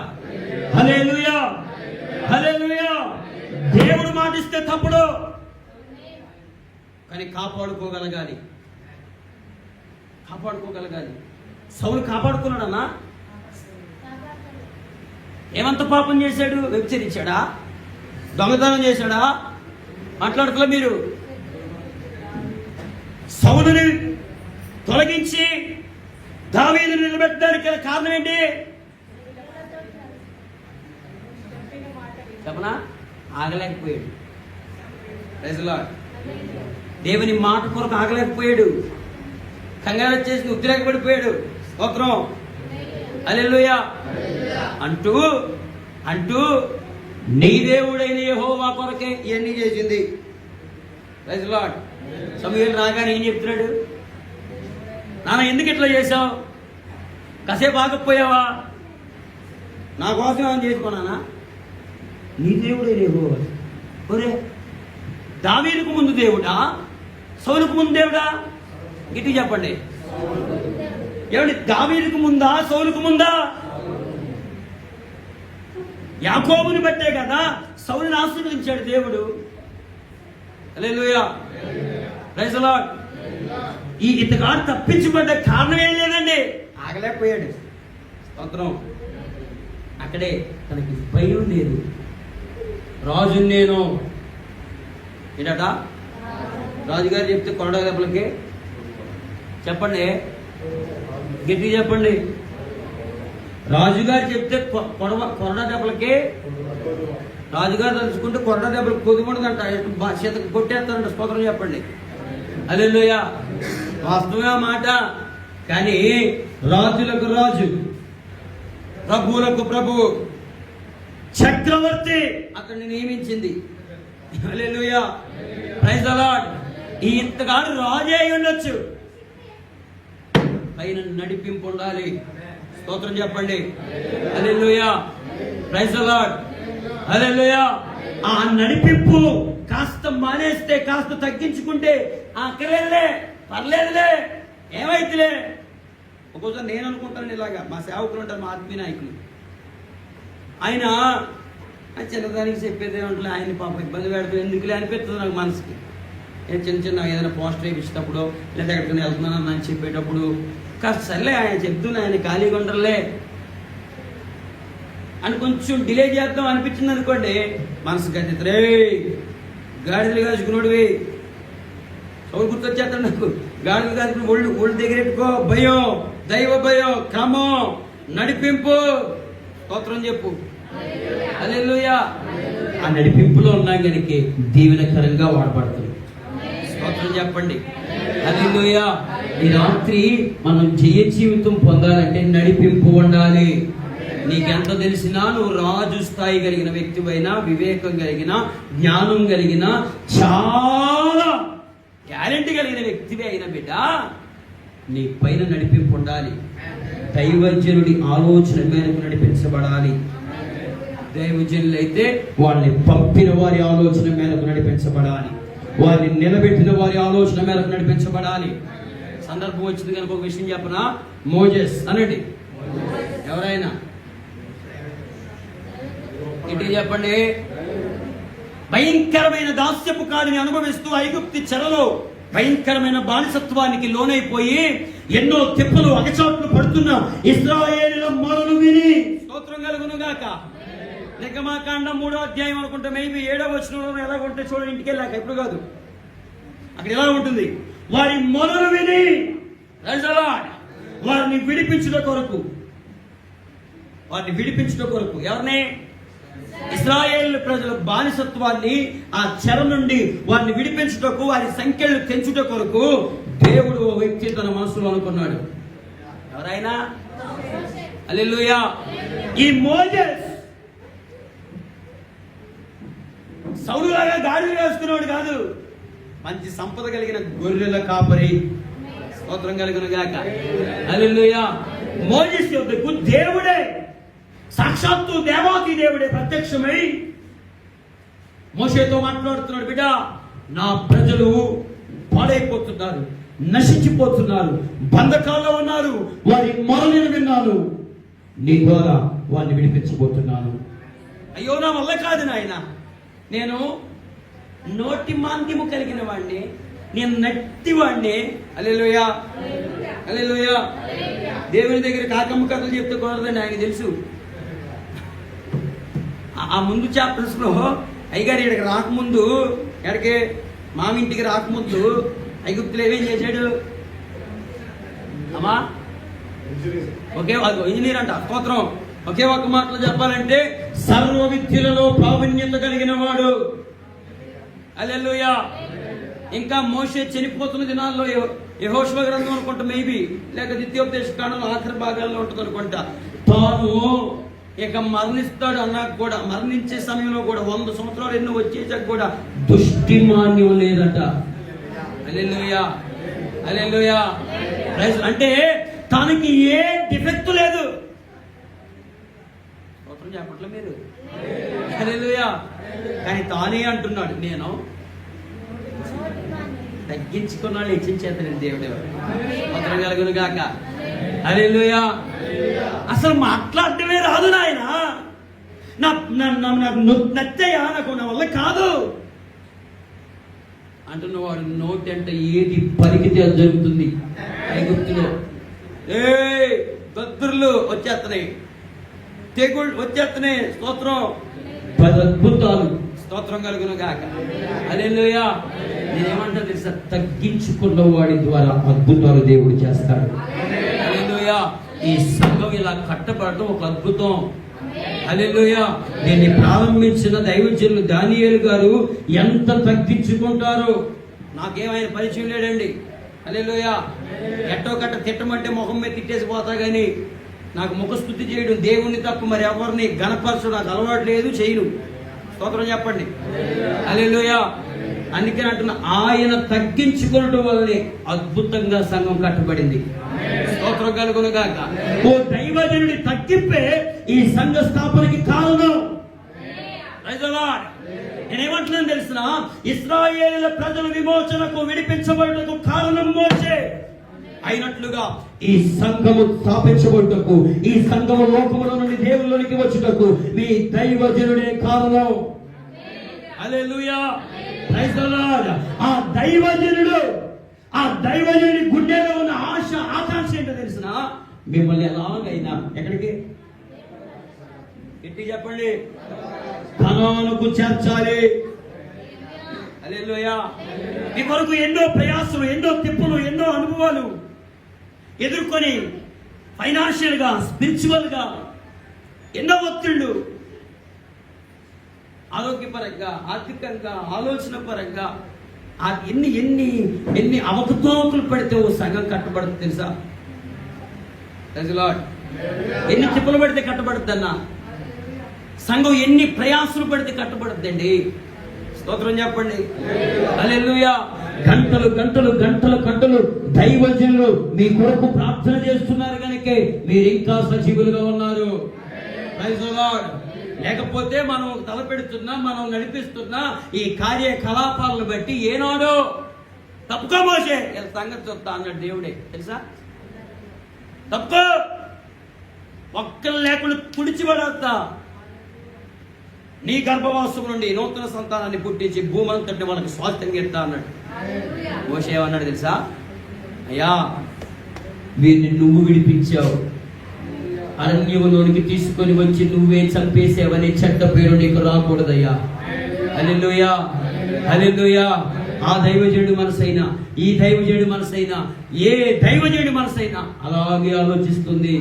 హల్లెలూయా. హల్లెలూయా. దేవుడు మాటిస్తే తప్పుడు, కానీ కాపాడుకోగలగాలి. సౌలు కాపాడుకున్నాడన్నా? ఏమంత పాపం చేశాడు? వ్యభిచరించాడా? దొంగతనం చేశాడా? మాట్లాడుకోలే మీరు. సౌలుని తొలగించి దావీదుని నిలబెట్టడానికి కారణం ఏంటి చెప్పనా? ఆగలేకపోయాడు. Praise the lord. దేవుని మాట కొరకు ఆగలేకపోయాడు. కంగారు వచ్చేసి ఉద్రేకపడిపోయాడు. స్తోత్రం. హల్లెలూయా. అంటూ అంటూ నీ దేవుడైన యెహోవా కొరకే ఇవన్నీ చేసింది. Praise the lord. సమూయేలు రాగానే ఏం చెప్తున్నాడు? నాన్న ఎందుకు ఇట్లా చేశావు? కాసేపు ఆగకపోయావా? నా కోసం ఏమైనా చేసుకున్నానా? నీ దేవుడైన యెహోవా. ఒరే, దావీదుకు ముందు దేవుడా, సౌలుకు ముందు దేవుడా? ఇటు చెప్పండి. ఏమండి, దావీదుకు ముందా, సౌలుకు ముందా? యాకోబుని బట్టే కదా సౌలుని ఆశీర్వదించాడు దేవుడు. హల్లెలూయా. Praise the lord. ఈ ఇతగాడు తప్పించబడ్డ కారణం ఏం లేదండి, ఆగలేకపోయాడు. స్తోత్రం. అక్కడే తనకి భయం లేదు. రాజు నేను ఏంటట? రాజుగారు చెప్తే కొరడా దెబ్బలకి చెప్పండి, గట్టిగా చెప్పండి. రాజుగారు చెప్తే కొరడా దెబ్బలకి, రాజుగారు తలుచుకుంటే కొరడా దెబ్బలకు కొద్దుకుంటుందంట, చేతకు కొట్టేస్తారంట. స్తోత్రం చెప్పండి. హల్లెలూయా. వాస్తవమే మాట. కానీ రాజులకు రాజు, ప్రభువులకు ప్రభువు, చక్రవర్తి అతన్ని నియమించింది. హల్లెలూయా. Praise the lord. ఈ ఇంతగాడు రాజే అయి ఉండొచ్చు, పైన నడిపింపు ఉండాలి. స్తోత్రం చెప్పండి. హల్లెలూయా. Praise the lord. హల్లెలూయా. ఆ నడిపింపు కాస్త మానేస్తే, కాస్త తగ్గించుకుంటే అక్కర్లేదులే, పర్లేదులే, ఏమైతులే. ఒక్కోసారి నేను అనుకుంటాను ఇలాగా, మా సేవకులు ఉంటారు, మా ఆత్మీయ నాయకులు, ఆయన చిన్నదానికి చెప్పేది ఏమంటే ఆయన పాప ఇబ్బంది పెడుతూ ఎందుకులే అనిపిస్తుంది నాకు మనసుకి. నేను చిన్న ఏదైనా పోస్టర్ వేయించేటప్పుడు లేదా ఎక్కడికైనా వెళ్తున్నాను అని చెప్పేటప్పుడు కాస్త సర్లే ఆయన చెప్తున్నా, ఆయన ఖాళీగా ఉండరులే అని కొంచెం డిలే చేద్దాం అనిపించింది అనుకోండి, మనసు గద్దె గాడిదలు కాచుకున్నాడువి. ఎవరు గుర్తొచ్చేస్తాడు నాకు, గాడిదలు కాచుకుని ఒళ్ళు దగ్గరెట్టుకో, భయం, దైవ భయం, క్రమం, నడిపింపు. స్తోత్రం చెప్పు. హల్లెలూయా. ఆ నడిపింపులో ఉన్నా కనుక దీవెనకరంగా వాడబడుతుంది. స్తోత్రం చెప్పండి. హల్లెలూయా. ఈ రాత్రి మనం జయ జీవితం పొందాలంటే నడిపింపు ఉండాలి. నీకెంత తెలిసినా నువ్వు రాజు స్థాయి కలిగిన వ్యక్తివైనా, వివేకం కలిగిన, జ్ఞానం కలిగిన, చాలా టాలెంట్ కలిగిన వ్యక్తివే అయిన బిడ్డ, నీ పైన నడిపింపు ఉండాలి. దైవజనుడి ఆలోచన మేరకు నడిపించబడాలి. దైవజనులు అయితే వాళ్ళని పంపిన వారి ఆలోచన మేరకు నడిపించబడాలి, వారిని నిలబెట్టిన వారి ఆలోచన మేరకు నడిపించబడాలి. సందర్భం వచ్చింది కనుక ఒక విషయం చెప్పనా, మోజెస్ అనండి. ఎవరైనా ఇంటికి చెప్పండి. భయంకరమైన దాస్యపు కాడిని అనుభవిస్తూ ఐగుప్తి చెరలో భయంకరమైన బానిసత్వానికి లోనైపోయి ఎన్నో తిప్పలు అగచాట్లు పడుతున్న ఇశ్రాయేలుల మొరలు విని, స్తోత్రం కలుగును గాక. నిర్గమాకాండం 3వ అధ్యాయం అనుకుంటే మేబీ 7వ వచనంలో ఎలా ఉంటే చూడండి, ఇంటికి వెళ్ళాక ఇప్పుడు కాదు, అక్కడ ఎలా ఉంటుంది. వారి మొరలు విని వారిని విడిపించుట కొరకు, ఎవరిని? ఇశ్రాయేలు ప్రజల బానిసత్వాన్ని, ఆ చెర నుండి వారిని విడిపించుటకు, వారి సంఖ్యలు తెంచుట కొరకు దేవుడు ఓ వ్యక్తి తన మనసులో అనుకున్నాడు. ఎవరైనా? హల్లెలూయా. ఈ మోజెస్ సౌలులాగా గాడిద వేసుకున్నాడు కాదు, మంచి సంపద కలిగిన గొర్రెల కాపరి. స్తోత్రం కలుగును గాక. హల్లెలూయా. మోజెస్ యొద్దకు దేవుడే, సాక్షాత్తు దేవాది దేవుడే ప్రత్యక్షమై మోషేతో మాట్లాడుతున్నాడు. బిడ్డ, నా ప్రజలు పాడైపోతున్నారు, నశించిపోతున్నారు, బంధకాల్లో ఉన్నారు, వారి మొరలను విన్నాను, నీ ద్వారా వారిని విడిపించబోతున్నాను. అయ్యో నా వల్ల కాదు నాయన, నేను నోటి మాంద్యము కలిగిన వాడిని, నేను నట్టి వాడిని. హల్లెలూయా, హల్లెలూయా. దేవుని దగ్గర కాకమ్మ కథలు చెప్తే కుదరదండి, ఆయనకు తెలుసు. ఆ ముందు చాప్టర్స్ లో అయ్యగారు ఇక్కడికి రాకముందు, ఎక్కడికి మామింటికి రాకముందు ఐగుప్తులు ఏమేం చేశాడు అమ్మా? ఒకే ఇంజనీర్ అంట, స్తోత్రం. ఒకే ఒక మాటలో చెప్పాలంటే సర్వ విద్యలలో ప్రావీణ్యత కలిగిన వాడు. హల్లెలూయా. ఇంకా మోషే చనిపోతున్న దినాల్లో యెహోషువ గ్రంథం అనుకుంటా మేబీ, లేక ద్వితీయోపదేశ కాండం ఆఖరి భాగాల్లో ఉంటుంది అనుకుంటా, తాను ఇక మరణిస్తాడు అన్నాక కూడా, మరణించే సమయంలో కూడా 100 సంవత్సరాలు ఎన్నో వచ్చేసాక కూడా దుష్టిమాన్యం లేదట. హల్లెలూయా, హల్లెలూయా. అంటే తనకి ఏ డిఫెక్ట్ లేదు. చెప్పట్లే మీరు? హల్లెలూయా. కానీ తానే అంటున్నాడు, నేను తగ్గించుకున్నాడు, హెచ్చించేతనే దేవుడు. స్తోత్రం కలుగును గాక. హల్లెలూయా. అసలు మాట్లాడటమే రాదు నాయన, నాకు నచ్చయ్యా, నాకు నా వల్ల కాదు అంటున్నవాడు నోటి అంటే ఏది పలికితే అది జరుగుతుంది. ఐగుప్తులో దద్దుర్లు వచ్చేస్తున్నాయి, తెగుళ్ళు వచ్చేస్తున్నాయి. స్తోత్రం. 10 అద్భుతాలు. స్తోత్రం కలుగును గాక. హల్లెలూయా. నేనేమంటా తెలుసా, తగ్గించుకున్న వాడి ద్వారా అద్భుతాలు దేవుడు చేస్తాడు. హల్లెలూయా. ఈ సంఘం ఇలా కట్టబడటం ఒక అద్భుతం. హల్లెలూయా. దీన్ని ప్రారంభించిన దైవజనులు దానియేలు గారు ఎంత తగ్గించుకుంటారో నాకేమైనా పరిచయం లేడండి. హల్లెలూయా. ఎట్టో కట్ట తిట్టమంటే ముఖం మీద తిట్టేసి పోతా గానీ నాకు ముఖస్థుతి చేయడం, దేవుణ్ణి తప్ప మరి ఎవరిని గణపరచడం నాకు అలవాటు లేదు, చేయను. స్తోత్రం చెప్పండి. హల్లెలూయా. అందుకని అంటున్నా, ఆయన తగ్గించుకోవడం వల్లనే అద్భుతంగా సంఘం కట్టబడింది. స్తోత్రం కలుగును గాక. ఓ దైవజనుడి తగ్గింపే ఈ సంఘ స్థాపనకి కారణం. నేనేమంటున్నాను తెలిసిన, ఇశ్రాయేలుల ప్రజల విమోచనకు, విడిపించబడుటకు కారణం మోషే అయినట్లుగా ఈ సంఘము స్థాపించబడుటకు, ఈ సంఘము లోకముల నుండి దేవుళ్ళలోనికి వచ్చుటకు మీ దైవజనుడే కారణం. హల్లెలూయా. Praise the lord. ఆ దైవజనుడి గుండెలో ఉన్న ఆశ, ఆకాంక్ష ఏంటో తెలిసిన, మిమ్మల్ని ఎలాగైనా ఎక్కడికి ఎట్టి చెప్పండి, కనానుకు చేర్చాలి. హల్లెలూయా. మీ కొరకు ఎన్నో ప్రయాసలు, ఎన్నో తిప్పులు, ఎన్నో అనుభవాలు ఎదుర్కొని ఫైనాన్షియల్ గా, స్పిరిచువల్ గా ఎన్నో ఒత్తిళ్లు, ఆరోగ్యపరంగా, ఆర్థికంగా, ఆలోచన పరంగా ఎన్ని అవకతవకలు పడితే ఓ సంఘం కట్టబడుతుంది తెలుసా? ఎన్ని తిప్పులు పడితే కట్టబడుతుంది అన్న సంఘం, ఎన్ని ప్రయాసలు పడితే కట్టబడుతుందండి స్తోత్రం చెప్పండి. హల్లెలూయా. గంటలు గంటలు గంటలు గంటలు దైవజనులు మీ కొరకు ప్రార్థన చేస్తున్నారు కనుకే మీరు ఇంకా సజీవులుగా ఉన్నారు. Praise the Lord. లేకపోతే మనం తలపెడుతున్నా, మనం నడిపిస్తున్నా ఈ కార్యకలాపాలను బట్టి ఏనాడో తప్పుకో మోసే ఇలా సంగతి చెప్తా అన్నాడు దేవుడే. తెలుసా? తప్పుకో, ఒక్కరు లేకుండా పుడిచిపడతా, నీ గర్భవాసం నుండి నూతన సంతానాన్ని పుట్టించి భూమంతటిని వాళ్ళకి స్వాస్థ్యం ఇస్తా అన్నాడు. మోషే ఏమన్నాడు తెలుసా? అయ్యా, వీరిని నువ్వు విడిపించావు, అరణ్యములోనికి తీసుకొని వచ్చి నువ్వే చంపేసావని చెడ్డ పేరు నీకు రాకూడదయ్యా. హల్లెలూయా, హల్లెలూయా. ఆ దైవజనుడి మనసైనా, ఈ దైవజనుడి మనసైనా, ఏ దైవజనుడి మనసైనా అలాగే ఆలోచిస్తుంది.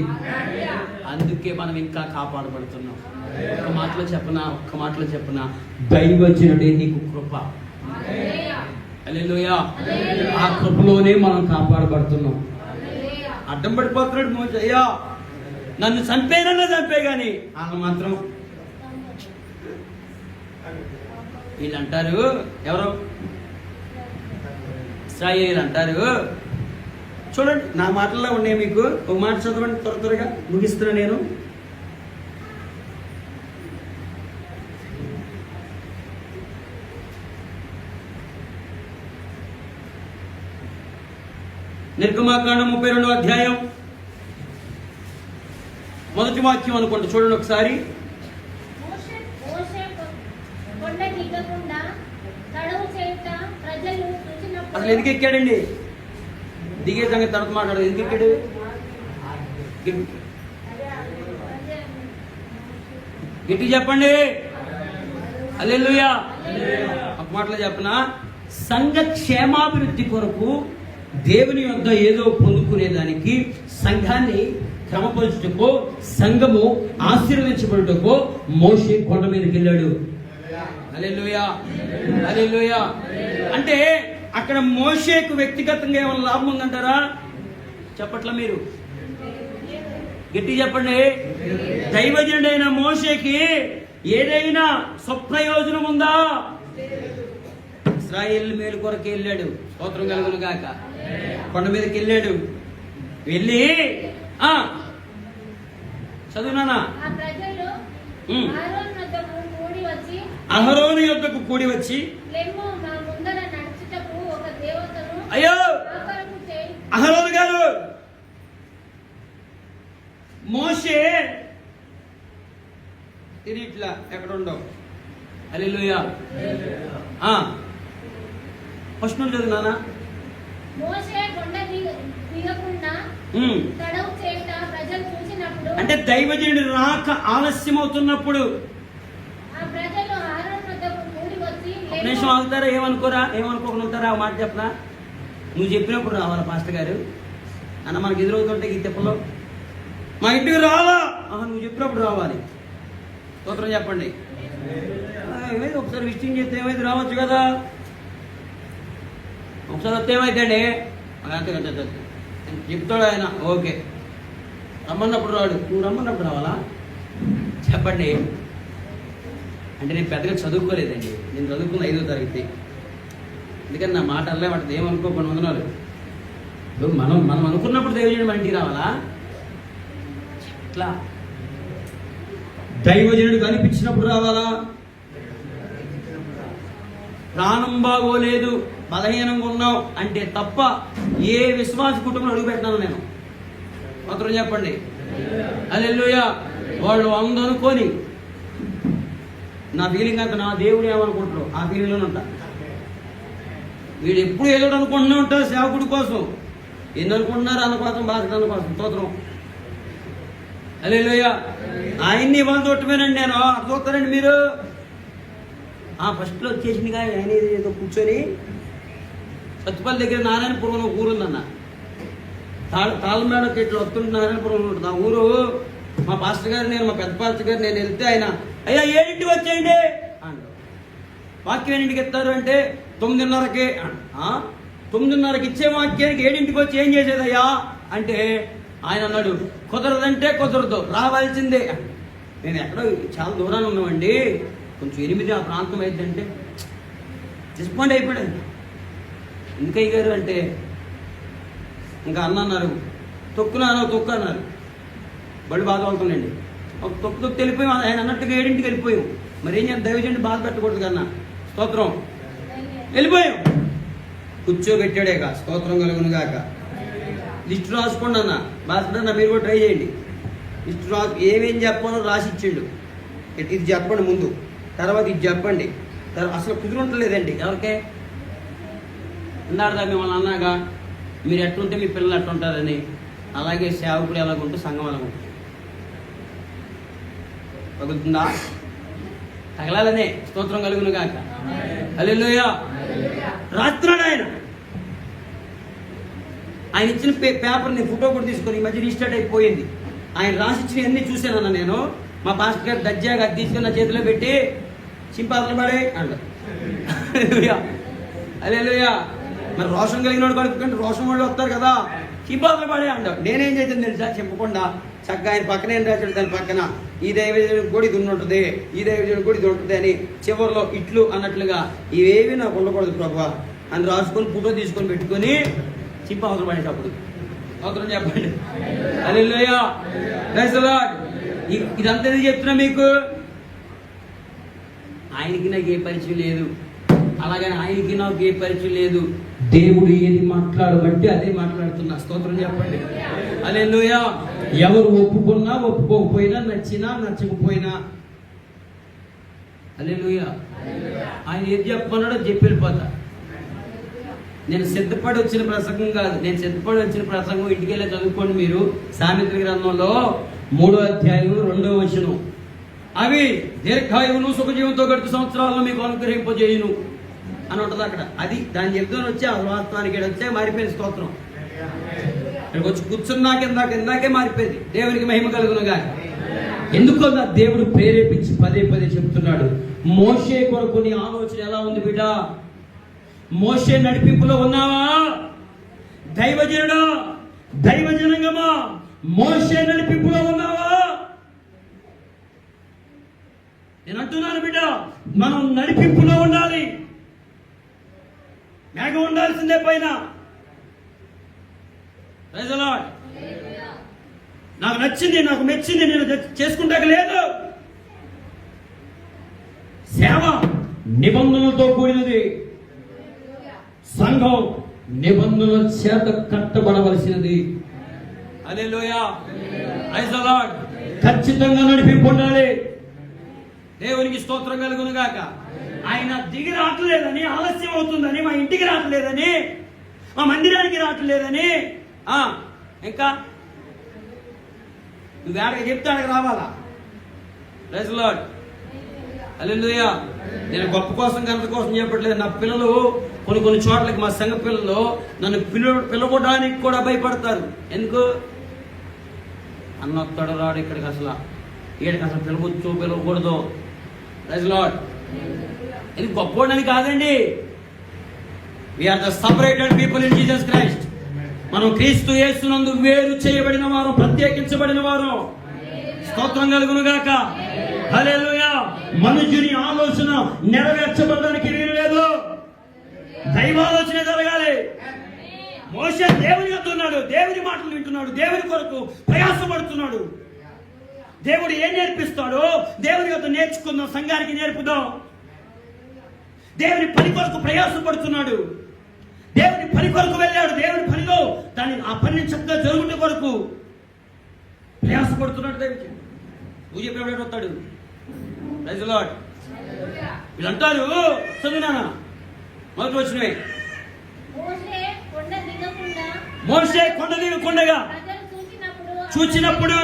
అందుకే మనం ఇంకా కాపాడబడుతున్నాం. ఒక్క మాటలో చెప్పనా, దైవజనుడే నీకు కృప. హల్లెలూయా. ఆ కృపలోనే మనం కాపాడబడుతున్నాం. అడ్డం పడిపోతున్నాడు మోషే. అయ్యా, నన్ను చంపేనన్నా చంపే గాని వాళ్ళు మాత్రం వీళ్ళు అంటారు, ఎవరు ఇశ్రాయేలు అంటారు. చూడండి, నా మాటల్లో ఉన్నాయి, మీకు ఒక మాట చదవండి, త్వరగా ముగిస్తున్నా నేను. నిర్గమాకాండం 32వ అధ్యాయం మొదటి వాక్యం అనుకోండి, చూడండి ఒకసారి. అసలు ఎందుకు ఎక్కాడండి? దిగే సంగతి తర్వాత మాట్లాడదు. ఎందుకు ఎక్కాడు? గట్టి చెప్పండి. హల్లెలూయా. ఒక మాటలో చెప్పనా, సంఘ క్షేమాభివృద్ధి కొరకు దేవుని యొద్ద ఏదో పొందుకునేదానికి, సంఘాన్ని క్రమపరచుటకో, సంఘము ఆశీర్వదించబడుటకో మోషే కొండ మీదకి వెళ్ళాడు. హల్లెలూయా, హల్లెలూయా. అంటే అక్కడ మోషేకు వ్యక్తిగతంగా ఏమైనా లాభం ఉందంటారా? చెప్పట్లా మీరు? గట్టి చెప్పండి. దైవజనుడైన మోషేకి ఏదైనా స్వప్రయోజనం ఉందా? ఇశ్రాయేలు మేలు కొరకు వెళ్ళాడు, స్తోత్రం కలుగును గాక. కొండ మీదకి వెళ్ళాడు, వెళ్ళి చదువునానా, అహరోను యొద్దకు కూడి వచ్చి, అయ్యో అహరోను గారు, మోషే ఇది ఇట్లా ఎక్కడ ఉండవు. హల్లెలూయా. ఫస్ట్ నుండి చదువు నాన్న. అంటే దైవజనుడు రాక ఆలస్యం అవుతున్నప్పుడు నిమిషం ఆగుతారా? ఏమనుకోకుండా ఉంటారా? మాట చెప్పనా? నువ్వు చెప్పినప్పుడు రావాలా పాస్టర్ గారు అన్న, మనకి ఎదురవుతుంటే ఈ తిప్పలో మా ఇంటికి రావాలా? నువ్వు చెప్పినప్పుడు రావాలి. స్తోత్రం చెప్పండి. ఏమైంది ఒకసారి విజిటింగ్ చేస్తే ఏమైంది? రావచ్చు కదా. ఒకసారి వస్తే ఏమైందండి? అంతే చెప్తాడు ఆయన. ఓకే, రమ్మన్నప్పుడు రాడు. నువ్వు రమ్మన్నప్పుడు రావాలా? చెప్పండి. అంటే నేను పెద్దగా చదువుకోలేదండి, నేను చదువుకున్న 5వ తరగతి. ఎందుకని నా మాట అల్లేమంటది, ఏమనుకోకుండా ఉన్నారు. మనం అనుకున్నప్పుడు దైవజనుడు మన ఇంటికి రావాలా? ఎట్లా? దైవజనుడు కనిపించినప్పుడు రావాలా? ప్రాణం బాగోలేదు, బలహీనంగా ఉన్నాం అంటే తప్ప ఏ విశ్వాస కుటుంబంలో అడుగు పెట్టినాను నేను? మాత్రం చెప్పండి. హల్లెలూయా. వాళ్ళు అందనుకొని నా ఫీలింగ్ అంత, నా దేవుడు ఏమనుకుంటారు ఆ ఫీలింగ్లోనే ఉంటా. వీడు ఎప్పుడు ఏదో అనుకుంటూనే ఉంటారు సేవకుడి కోసం. ఎన్ని అనుకుంటున్నారు? అన్నకోసం, బాధ కోసం. స్తోత్రం. హల్లెలూయా. ఆయన్ని ఇవాళ తోటమేనండి నేను. చూస్తారండి మీరు. ఫస్ట్లో వచ్చేసింది కానీ ఆయన ఏదో కూర్చొని సత్తుపల్లి దగ్గర నారాయణపురం ఒక ఊరు ఉందన్న. తాళ్ళమేడకి ఇట్లా వస్తుంటే నారాయణపురం ఉంటుంది ఆ ఊరు. మా పాస్టర్ గారు, నేను మా పెద్ద పాస్టర్ గారు నేను వెళ్తే ఆయన, అయ్యా 7ంటికి వచ్చేయండి అంటారు. వాక్యం ఎన్నింటికి ఇస్తారు అంటే 9:30కి. 9:30కి ఇచ్చే వాక్యానికి 7ంటికి వచ్చి ఏం చేసేదయ్యా అంటే ఆయన అన్నాడు, కుదరదంటే కుదరదు, రావాల్సిందే. నేను ఎక్కడో చాలా దూరాన్ని ఉన్నామండి, కొంచెం 8 ఆ ప్రాంతం అయిద్దంటే డిసప్పాయింట్ అయిపోయాడు. ఎందుకయ్య గారు అంటే ఇంకా అన్నారు, తొక్కు అన్నారు. బళ్ళు బాధ అవుతుందండి. ఒక తొక్కు వెళ్ళిపోయాం, ఆయన అన్నట్టుగా 7ంటికి వెళ్ళిపోయాం. మరి ఏం చేయాలి? దైవజనుడిని బాధ పెట్టకూడదు కన్నా. స్తోత్రం. వెళ్ళిపోయాం. కూర్చోబెట్టాడేక. స్తోత్రం కలుగును గాక. లిస్టు రాసుకోండి అన్న. బాధపడన్నా మీరు కూడా ట్రై చేయండి. లిస్టు ఏమేం చెప్పాలో రాసి ఇచ్చిండు. ఇది చెప్పండి ముందు, తర్వాత ఇది చెప్పండి. అసలు కుదురుంటలేదండి ఎవరికే. ఇందాక మిమ్మల్ని అన్నాగా మీరు ఎట్లుంటే మీ పిల్లలు ఎట్లుంటారని, అలాగే సేవకుడు ఎలాగుంటే సంఘం ఎలాగుంటుంది. తగులుతుందా? తగలాలనే. స్తోత్రం కలుగును గాక. హల్లెలూయా. రాత్రాడు ఆయన ఇచ్చిన పేపర్ని ఫోటో కూడా తీసుకొని ఈ మధ్య రీస్టార్ట్ అయిపోయింది. ఆయన రాసిచ్చిన అన్ని చూశానన్నా నేను. మా పాస్టర్ గారు దర్జాగా తీసుకుని నా చేతిలో పెట్టి చింపాతలు పడే అంట. హల్లెలూయా. మరి రోషం కలిగిన వాడు కడుపుకుంటే రోషం వాళ్ళు వస్తారు కదా, చింపాతలు పడే అంటావు. నేనేం చేద్దాం తెలుసా? చెప్పకుండా చక్కగా ఆయన పక్కన ఏం రాశాడు, దాని పక్కన ఈ దైవజనుడికి కూడా ఇది ఉంటుంది, ఈ దైవజనుడికి కూడా ఇది ఉంటుంది అని చివరిలో ఇట్లు అన్నట్లుగా ఇవేవి నాకు ఉండకూడదు ప్రభా అని రాసుకొని ఫోటో తీసుకొని పెట్టుకొని చింప అవసరం పడేటప్పుడు అవసరం చెప్పండి. హల్లెలూయా. Praise the lord. ఇదంతా ఎందుకు చెప్తున్నా మీకు? ఆయనకి నాకు ఏ పరిచయం లేదు, అలాగని ఆయనకి నాకు ఏ పరిచయం లేదు. దేవుడు ఏది మాట్లాడబట్టి అదే మాట్లాడుతున్నా. స్తోత్రం చెప్పండి. హల్లెలూయా. ఎవరు ఒప్పుకున్నా ఒప్పుకోకపోయినా, నచ్చినా నచ్చకపోయినా, హల్లెలూయా, ఆయన ఏది చెప్పన్నాడో చెప్పి వెళ్ళిపోతా. నేను సిద్ధపడి వచ్చిన ప్రసంగం కాదు. నేను సిద్ధపడి వచ్చిన ప్రసంగం ఇంటికి వెళ్ళి చదువుకోండి మీరు. సామెతల గ్రంథంలో 3వ అధ్యాయం 2వ వచనం. అవి దీర్ఘాయువును సుఖజీవంతో గడుపు సంవత్సరాల్లో మీకు అనుగ్రహింపజేయును అని ఉంటుంది అక్కడ. అది దాన్ని చెప్తాను వచ్చి ఆ వాస్తవానికి వచ్చే మారిపోయింది. స్తోత్రం. ఇక్కడికి వచ్చి కూర్చున్నాక ఇందాకే మారిపోయింది. దేవునికి మహిమ కలుగునుగా. ఎందుకో దేవుడు ప్రేరేపించి పదే చెప్తున్నాడు. మోషే కొరకు నీ ఆలోచన ఎలా ఉంది బిడ్డ? మోషే నడిపింపులో ఉన్నావా? దైవజనుడా, దైవజనంగమా, మోషే నడిపింపులో ఉన్నావా? నేను అంటున్నాను బిడ్డ, మనం నడిపింపులో ఉండాలి. మేఘం ఉండాల్సిందే పైన. Praise the Lord. నాకు నచ్చింది, నాకు మెచ్చింది నేను చేసుకుంటాక లేదు. సేవ నిబంధనలతో కూడినది. సంఘం నిబంధనల చేత కట్టబడవలసినది. హల్లెలూయా. Praise the lord. ఖచ్చితంగా నడిపింపు ఉండాలి. దేవునికి స్తోత్రం కలుగును గాక. ఆయన దిగి రావట్లేదని, ఆలస్యం అవుతుందని, మా ఇంటికి రావట్లేదని, మా మందిరానికి రావట్లేదని, ఇంకా నువ్వు వేడగా చెప్తే అక్కడికి రావాలా. Praise the lord. హల్లెలూయా. నేను గొప్ప కోసం ఘనత కోసం చెప్పట్లేదు. నా పిల్లలు కొన్ని చోట్లకి, మా సంఘ పిల్లలు నన్ను పిలవడానికి కూడా భయపడతారు. ఎందుకు? అన్న వస్తాడు రాడు ఇక్కడికి, అసలు ఈడికి అసలు పిలవచ్చు పిలవకూడదు. Praise the lord. ఇది గొప్పవాడని కాదండి. We are the separated people in Jesus Christ. మనం క్రీస్తు యేసునందు వేరు చేయబడిన వారు, ప్రత్యేకించబడిన వారు. స్తోత్రం కలుగును గాక. హల్లెలూయా. మనుషుని ఆలోచన నెరవేర్చబడడానికి వీలు లేదు. దైవాలోచన జరగాలి. మోషే దేవుని యొద్ద ఉన్నాడు, దేవుని మాటలు వింటున్నాడు, దేవుని కొరకు ప్రయాసపడుతున్నాడు. దేవుడు ఏం నేర్పిస్తాడో దేవుని యొద్ద నేర్చుకుందాం, సంఘానికి నేర్పుదాం. దేవుని పని కొరకు ప్రయాసపడుతున్నాడు. దేవుని పని కొరకు వెళ్ళాడు. దేవుని పనిలో ఆ పనిని చక్కగా జరుగుట కొరకు ప్రయాసపడుతున్నాడు. దేవుడికి పూజ ఎవడు వస్తాడు. Praise the lord. వీళ్ళంటారు చదువునానా మొదటి వచ్చినవి. మోషే కొండ దిగకుండగా చూచినప్పుడు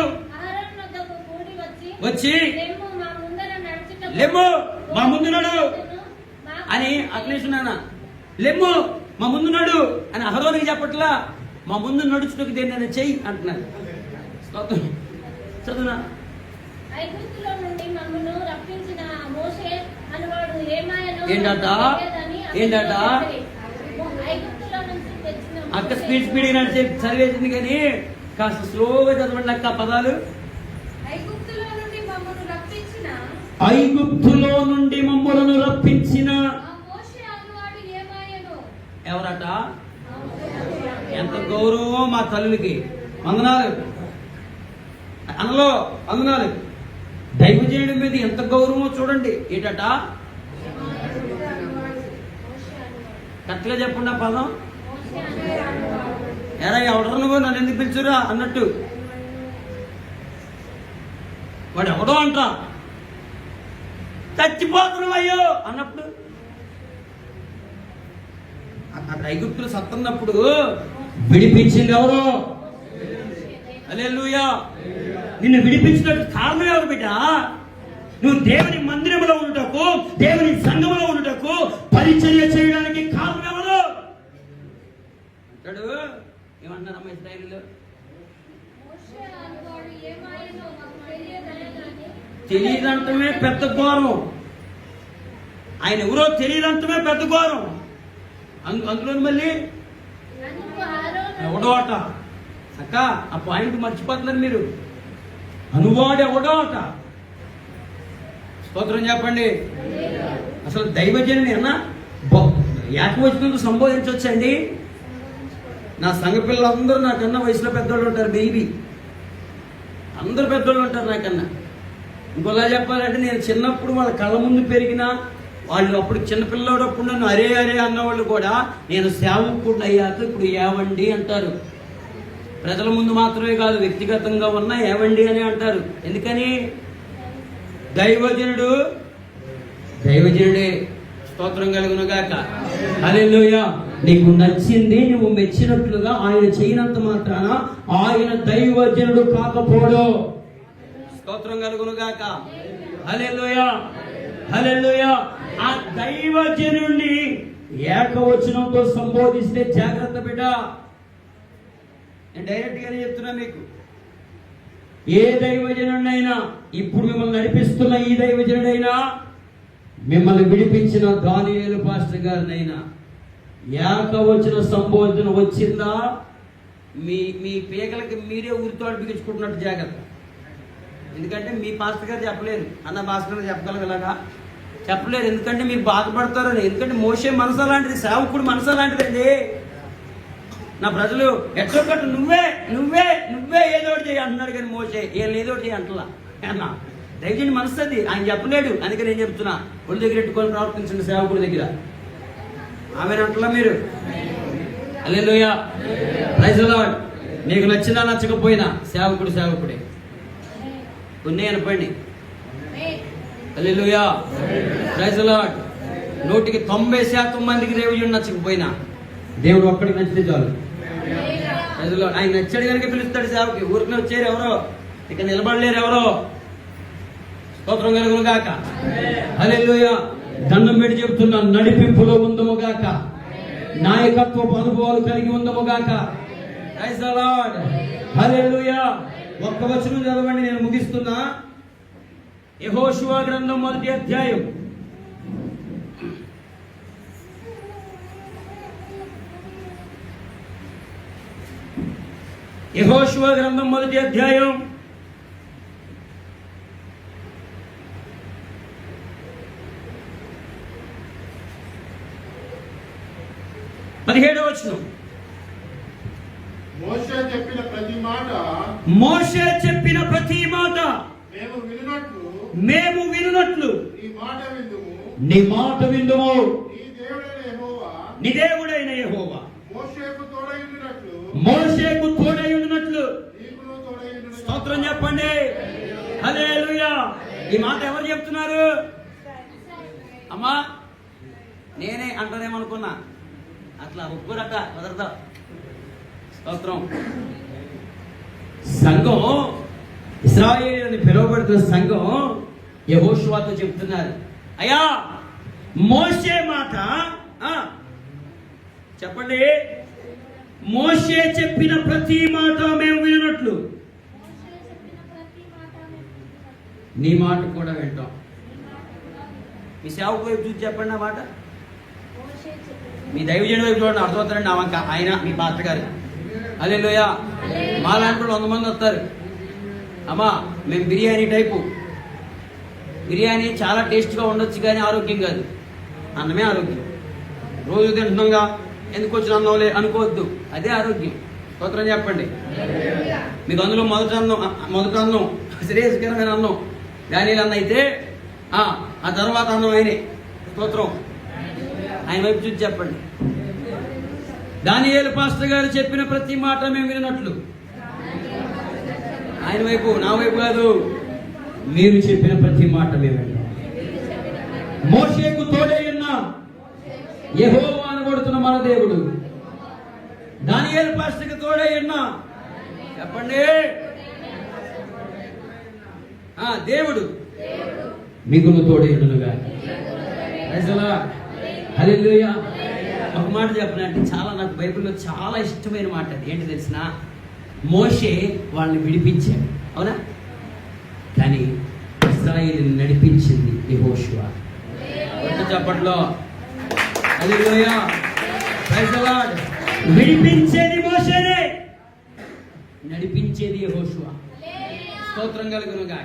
వచ్చి లెమ్ము మా ముందున్నాడు అని అట్లేసున్నానా, లెమ్ము మా ముందున్నాడు అని అహరోనికి చెప్పట్లా, మా ముందు నడుచుటకు దేన్ని చెయ్యి అంటున్నారు. చదువునా. ఏంటట అక్క స్పీడ్ నడిచే చదివేసింది కానీ కాస్త స్లోగా చదవండి అక్క పదాలు. ఐగుప్తులో నుండి మమ్మలను రప్పించిన ఎవరట? ఎంత గౌరవం మా తల్లులకి. వందనాలు అనలో వందనాలు. దైవజనుడి మీద ఎంత గౌరవమో చూడండి. ఏంటట? కరెక్ట్గా చెప్పండి ఆ పదం. ఎరా ఎవడరు నువ్వు, నన్ను ఎందుకు పిలిచురా అన్నట్టు. వాడు ఎవడో అంట, చచ్చిపోతున్నావు అయ్యో అన్నప్పుడు. అక్కడ ఐగుప్తులు సత్తన్నప్పుడు విడిపించింది ఎవరు? హల్లెలూయా. నిన్ను విడిపించినట్టు కారణం ఎవరు బిడ్డ? నువ్వు దేవుని మందిరంలో ఉండుటకు, దేవుని సంఘంలో ఉండుటకు, పరిచర్య చేయడానికి కారణం ఎవరు అంటాడు. ఏమంటున్నారమ్మా ఇశ్రాయేలీయులు? తెలియదంటమే పెద్ద ఘోరం. ఆయన ఎవరో తెలియదంటమే పెద్ద ఘోరం. అందులో మళ్ళీ ఎవడో అట. అక్క ఆ పాయింట్ మర్చిపోతున్నారు మీరు. అనువాడు ఎవడో అట. స్తోత్రం చెప్పండి. అసలు దైవజనుని అన్న ఏకవచనంతో సంబోధించవచ్చండి. నా సంఘ పిల్లలందరూ నాకన్నా వయసులో పెద్దోళ్ళు ఉంటారు. బేబీ అందరూ పెద్దోళ్ళు ఉంటారు నాకన్నా. ఇంకోలా చెప్పాలంటే నేను చిన్నప్పుడు వాళ్ళ కళ్ళ ముందు పెరిగిన వాళ్ళు, అప్పుడు చిన్నపిల్లడప్పుడు నన్ను అరే అరే అన్నవాళ్ళు కూడా నేను సేవకుడు అయ్యాక ఇప్పుడు ఏవండి అంటారు. ప్రజల ముందు మాత్రమే కాదు, వ్యక్తిగతంగా ఉన్న ఏవండి అని అంటారు. ఎందుకని? దైవజనుడే. స్తోత్రం కలుగును గాక. హల్లెలూయా. నీకు నచ్చింది నువ్వు మెచ్చినట్లుగా ఆయన చేయనంత మాత్రాన ఆయన దైవజనుడు కాకపోడు. స్తోత్రం కలుగును గాక. హల్లెలూయా. హల్లెలూయా. ఆ దైవజనుడిని ఏకవచనంతో సంబోధిస్తే జాగ్రత్త బిడ్డ. నేను డైరెక్ట్ గానే చెప్తున్నా మీకు. ఏ దైవజనుడైనా, ఇప్పుడు మిమ్మల్ని నడిపిస్తున్న ఈ దైవజనుడైనా, మిమ్మల్ని విడిపించిన దానియేలు పాస్టర్ గారినైనా ఏకవచన సంబోధన వచ్చిందా మీ పీకలకి మీరే ఊరితోడు బిగించుకుంటున్నట్టు జాగ్రత్త. ఎందుకంటే మీ పాస్టర్ గారు చెప్పలేరు, అన్న పాస్టర్ గారు చెప్పగలగలాగా చెప్పలేరు. ఎందుకంటే మీరు బాధపడతారని. ఎందుకంటే మోషే మనసు అలాంటిది, సేవకుడు మనసు అలాంటిదండి. నా ప్రజలు ఎట్టొక్కటి నువ్వే నువ్వే నువ్వే ఏదో ఒకటి చేయి అంటున్నాడు, కానీ మోసే వీళ్ళు ఏదో ఒకటి చేయి అంటలా. అన్నా దైవజనుడి మనసు అది, ఆయన చెప్పలేడు. అందుకని నేను చెప్తున్నా, ఒళ్ళు దగ్గర పెట్టుకొని ప్రవర్తించండి సేవకుడి దగ్గర. ఆమె అంటలా మీరు. హల్లెలూయా. Praise the lord. నీకు నచ్చినా నచ్చకపోయినా సేవకుడే. కొన్ని అనపండి. హల్లెలూయా. Praise the lord. 90% మందికి దైవజనుడు నచ్చకపోయినా దేవుడు ఒక్కడికి నచ్చితే చాలు. ఆయన నచ్చాడు కనుక పిలుస్తాడు సేవకి. ఊరికి వచ్చారు ఎవరో, ఇక నిలబడలేరు ఎవరో. స్తోత్రం కలుగును గాక. హల్లెలూయా. దండం పెట్టి చెప్తున్నా, నడిపింపులో ఉందము గాక, నాయకత్వపు అనుభవాలు కలిగి ఉందము గాక. Praise the lord. హల్లెలూయా. ఒక్క వచనం చదవండి, నేను ముగిస్తున్నా. యెహోషువ గ్రంథం 1వ అధ్యాయం. యెహోషువ గ్రంథం 1వ అధ్యాయం 17వ వచనం. మోషే చెప్పిన ప్రతి మాట మేము వినునట్లు నీ మాట విందుము. నీ దేవుడైన యెహోవా మోషేకు తోడై ఉండినట్లు. స్తోత్రం చెప్పండి. హల్లెలూయా. ఈ మాట ఎవరు చెప్తున్నారు? అమ్మా నేనే అంటానేమనుకున్నా. అట్లా ఒప్పుకోరట, వదలతా. స్తోత్రం. సంఘం, ఇశ్రాయేలు అని పిలువబడుతున్న సంఘం యెహోషువతో చెప్తున్నారు, అయ్యా మోషే మాట చెప్పండి. మోషే చెప్పిన ప్రతి మాట మేము వినట్లు నీ మాట కూడా వింటాం. మీ సేవకు వైపు చూసి చెప్పండి ఆ మాట. మీ దైవజనుడి వైపు చూడండి, అర్థమవుతారండి. నా వంక ఆయన మీ పాస్టర్ గారు. హల్లెలూయా. మా లాంటి 100 మంది వస్తారు. అమ్మా మేము బిర్యానీ టైపు. బిర్యానీ చాలా టేస్ట్గా ఉండొచ్చు కానీ ఆరోగ్యం కాదు. అన్నమే ఆరోగ్యం. రోజు తింటున్నాంగా, ఎందుకు వచ్చిన అన్నంలే అనుకోవద్దు. అదే ఆరోగ్యం. స్తోత్రం చెప్పండి. మీకు అందులో మొదట అన్నం శ్రేయస్కరమైన అన్నం దానిలో అన్న అయితే ఆ తర్వాత అన్నం ఆయనే. స్తోత్రం. ఆయన వైపు చూసి చెప్పండి. దానియేలు పాస్టర్ గారు చెప్పిన ప్రతి మాట మేము వినట్లు. ఆయన వైపు, నా వైపు కాదు. మీరు చెప్పిన ప్రతి మాట మేము విన్నాం. మోషేకు తోడై ఉన్న యెహోవా అనబడుతున్న మన దేవుడు దానియేలు పాస్టర్కి తోడై ఉన్న చెప్పండి దేవుడు మిగులు తోడైనగా. హల్లెలూయా. ఒక మాట చెప్పనంటే చాలా నాకు బైబిల్లో చాలా ఇష్టమైన మాట. ఏంటి తెలిసిన? మోషే వాళ్ళని విడిపించాడు, అవునా? కానీ ఇశ్రాయేలుని నడిపించింది యెహోషువ. చెప్పట్లో హల్లెలూయా, ప్రైజ్ ది లార్డ్. విడిపించేది మోషేనే, నడిపించేది యెహోషువ. స్తోత్రం కలుగునుగా.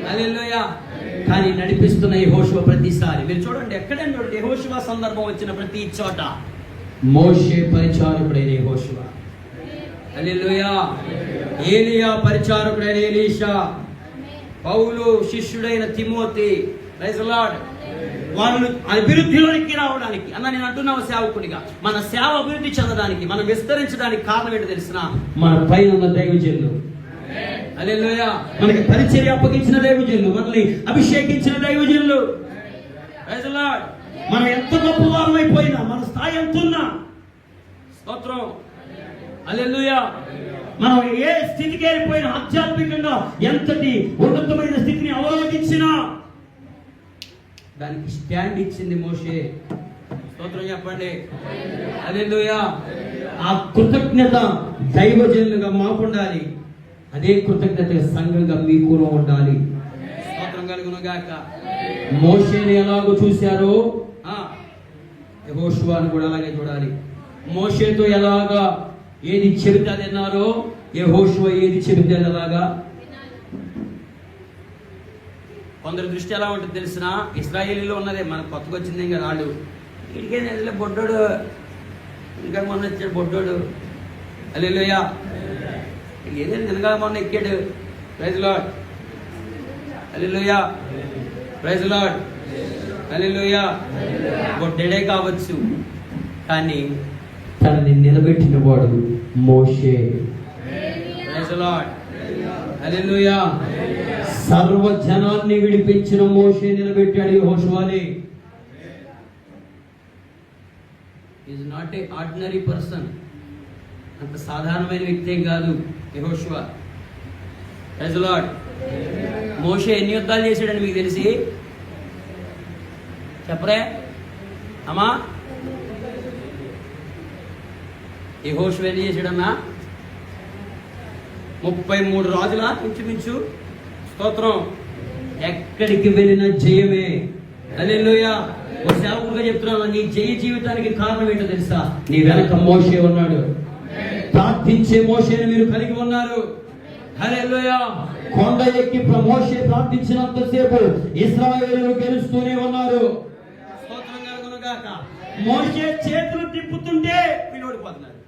హల్లెలూయా. కానీ నడిపిస్తున్న యెహోషువ ప్రతిసారి మీరు చూడండి, ఎక్కడైనా చూడండి, యెహోషువ సందర్భం వచ్చిన ప్రతి చోట మోషే పరిచారకుడైన యెహోషువ. హల్లెలూయా. ఏలియా పరిచారకుడైన ఎలీషా, పౌలు శిష్యుడైన తిమోతి, ప్రైజ్ ది లార్డ్, వాళ్ళు అభివృద్ధిలోనికి రావడానికి నేను అంటున్నావు సేవకుడిగా, మన సేవ అభివృద్ధి చెందడానికి, మనం విస్తరించడానికి కారణం ఏంటో తెలిసిన? మన పైన ఉన్న దైవజనులు. హల్లెలూయా. మనకి పరిచర్య అప్పగించిన దైవజనులు, మనల్ని అభిషేకించిన దైవజనులు. Praise the Lord. మనం ఎంత గొప్పవారం అయిపోయినా, మన స్థాయి ఎంత ఉన్నా, స్తోత్రం, హల్లెలూయా, మనం ఏ స్థితికి వెళ్ళిపోయినా, ఆధ్యాత్మికంగా ఎంతటి ఉన్నతమైన స్థితిని అవలంబించినా దానికి స్టాండ్ ఇచ్చింది మోషే. స్తోత్రం చెప్పండి. హల్లెలూయా. ఆ కృతజ్ఞత దైవజనులుగా మాకుండాలి. అదే కృతజ్ఞత సంఘంగా మీకు ఉండాలి. స్తోత్రం కలుగును గాక. మోషేని ఎలాగో చూశారో యెహోషువను కూడా అలాగే చూడాలి. మోషేతో ఎలాగా ఏది చెబితే అది అన్నారో, యెహోషువ ఏది చెబితే అలాగా. కొందరి దృష్టి ఎలా ఉంటుంది తెలిసిన? ఇశ్రాయేలీలో ఉన్నదే, మనకు కొత్తగా వచ్చింది కదా. వాళ్ళు ఇంకేం బొడ్డోడు, ఇంకా మొన్న వచ్చాడు బొడ్డోడు. హల్లెలూయా. ఏదైనా నిన్నగా మొన్న ఎక్కాడు. Praise the lord. హల్లెలూయా. Praise the lord. హల్లెలూయా. బొడ్డేడే కావచ్చు, కానీ తనని నిలబెట్టిన వాడు మోషే. Praise the lord. హల్లెలూయా. సర్వ జనాన్ని విడిపించిన మోషే నిలబెట్టాడు యెహోషువని. Is not a ordinary person. అంత సాధారణమైన వ్యక్తి కాదు యెహోషువ. Praise the lord. మోషే ఎన్ని యుద్ధాలు చేశాడని మీకు తెలిసి చెప్పరే అమ్మా? యెహోషువ ఎన్ని చేశాడన్నా? 33 రాజుల ఇంచుమించు. స్తోత్రం. ఎక్కడికి వెళ్ళిన జయమే. హల్లెలూయా. ఒక సేవకుడిగా చెప్తున్నాను, నీ జయ జీవితానికి కారణం ఏంటో తెలుసా? నీ వెనక మోషే ఉన్నాడు. ప్రార్థించే మోషేని మీరు కలిగి ఉన్నారు. హల్లెలూయా. కొండ ఎక్కి మోషే ప్రార్థించినంతసేపు ఇశ్రాయేలు గెలుస్తూనే ఉన్నారు. స్తోత్రం కలుగును గాక. మోషే చేతులు తిప్పుతుంటే వీళ్ళు ఓడిపోతున్నారు.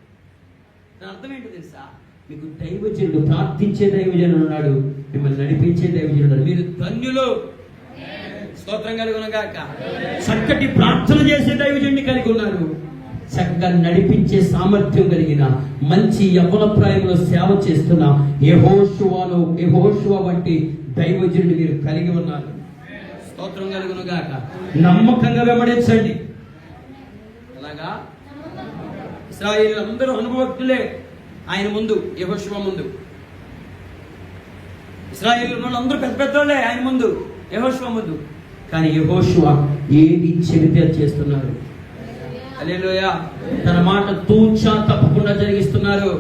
దాని అర్థం ఏంటో తెలుసా? మీకు దైవజనుడు, ప్రార్థించే దైవజనుడు ఉన్నాడు, మిమ్మల్ని నడిపించే దైవజనుడు ఉన్నాడు. మీరు ధన్యులు. స్తోత్రం కలుగును గాక. చక్కటి ప్రార్థన చేసే దైవజనుడిని కలిగి ఉన్నారు. చక్కగా నడిపించే సామర్థ్యం కలిగిన మంచి యవ్వనప్రాయంలో సేవ చేస్తున్న యెహోషువ వంటి దైవజనుడిని మీరు కలిగి ఉన్నారు. స్తోత్రం కలుగును గాక. నమ్మకంగా వెంబడించండి. అలాగా ఇశ్రాయేలు అందరూ అనుభవజ్ఞులే ఆయన ముందు, యెహోషువ ముందు. ఇశ్రాయేలు అందరూ పెద్ద పెద్దోళ్ళే ఆయన ముందు, యెహోషువ ముందు. కానీ యెహోషువ ఏది చెబితే చేస్తున్నారు. హల్లెలూయా. తన మాట తూచా తప్పకుండా జరిగిస్తున్నారు.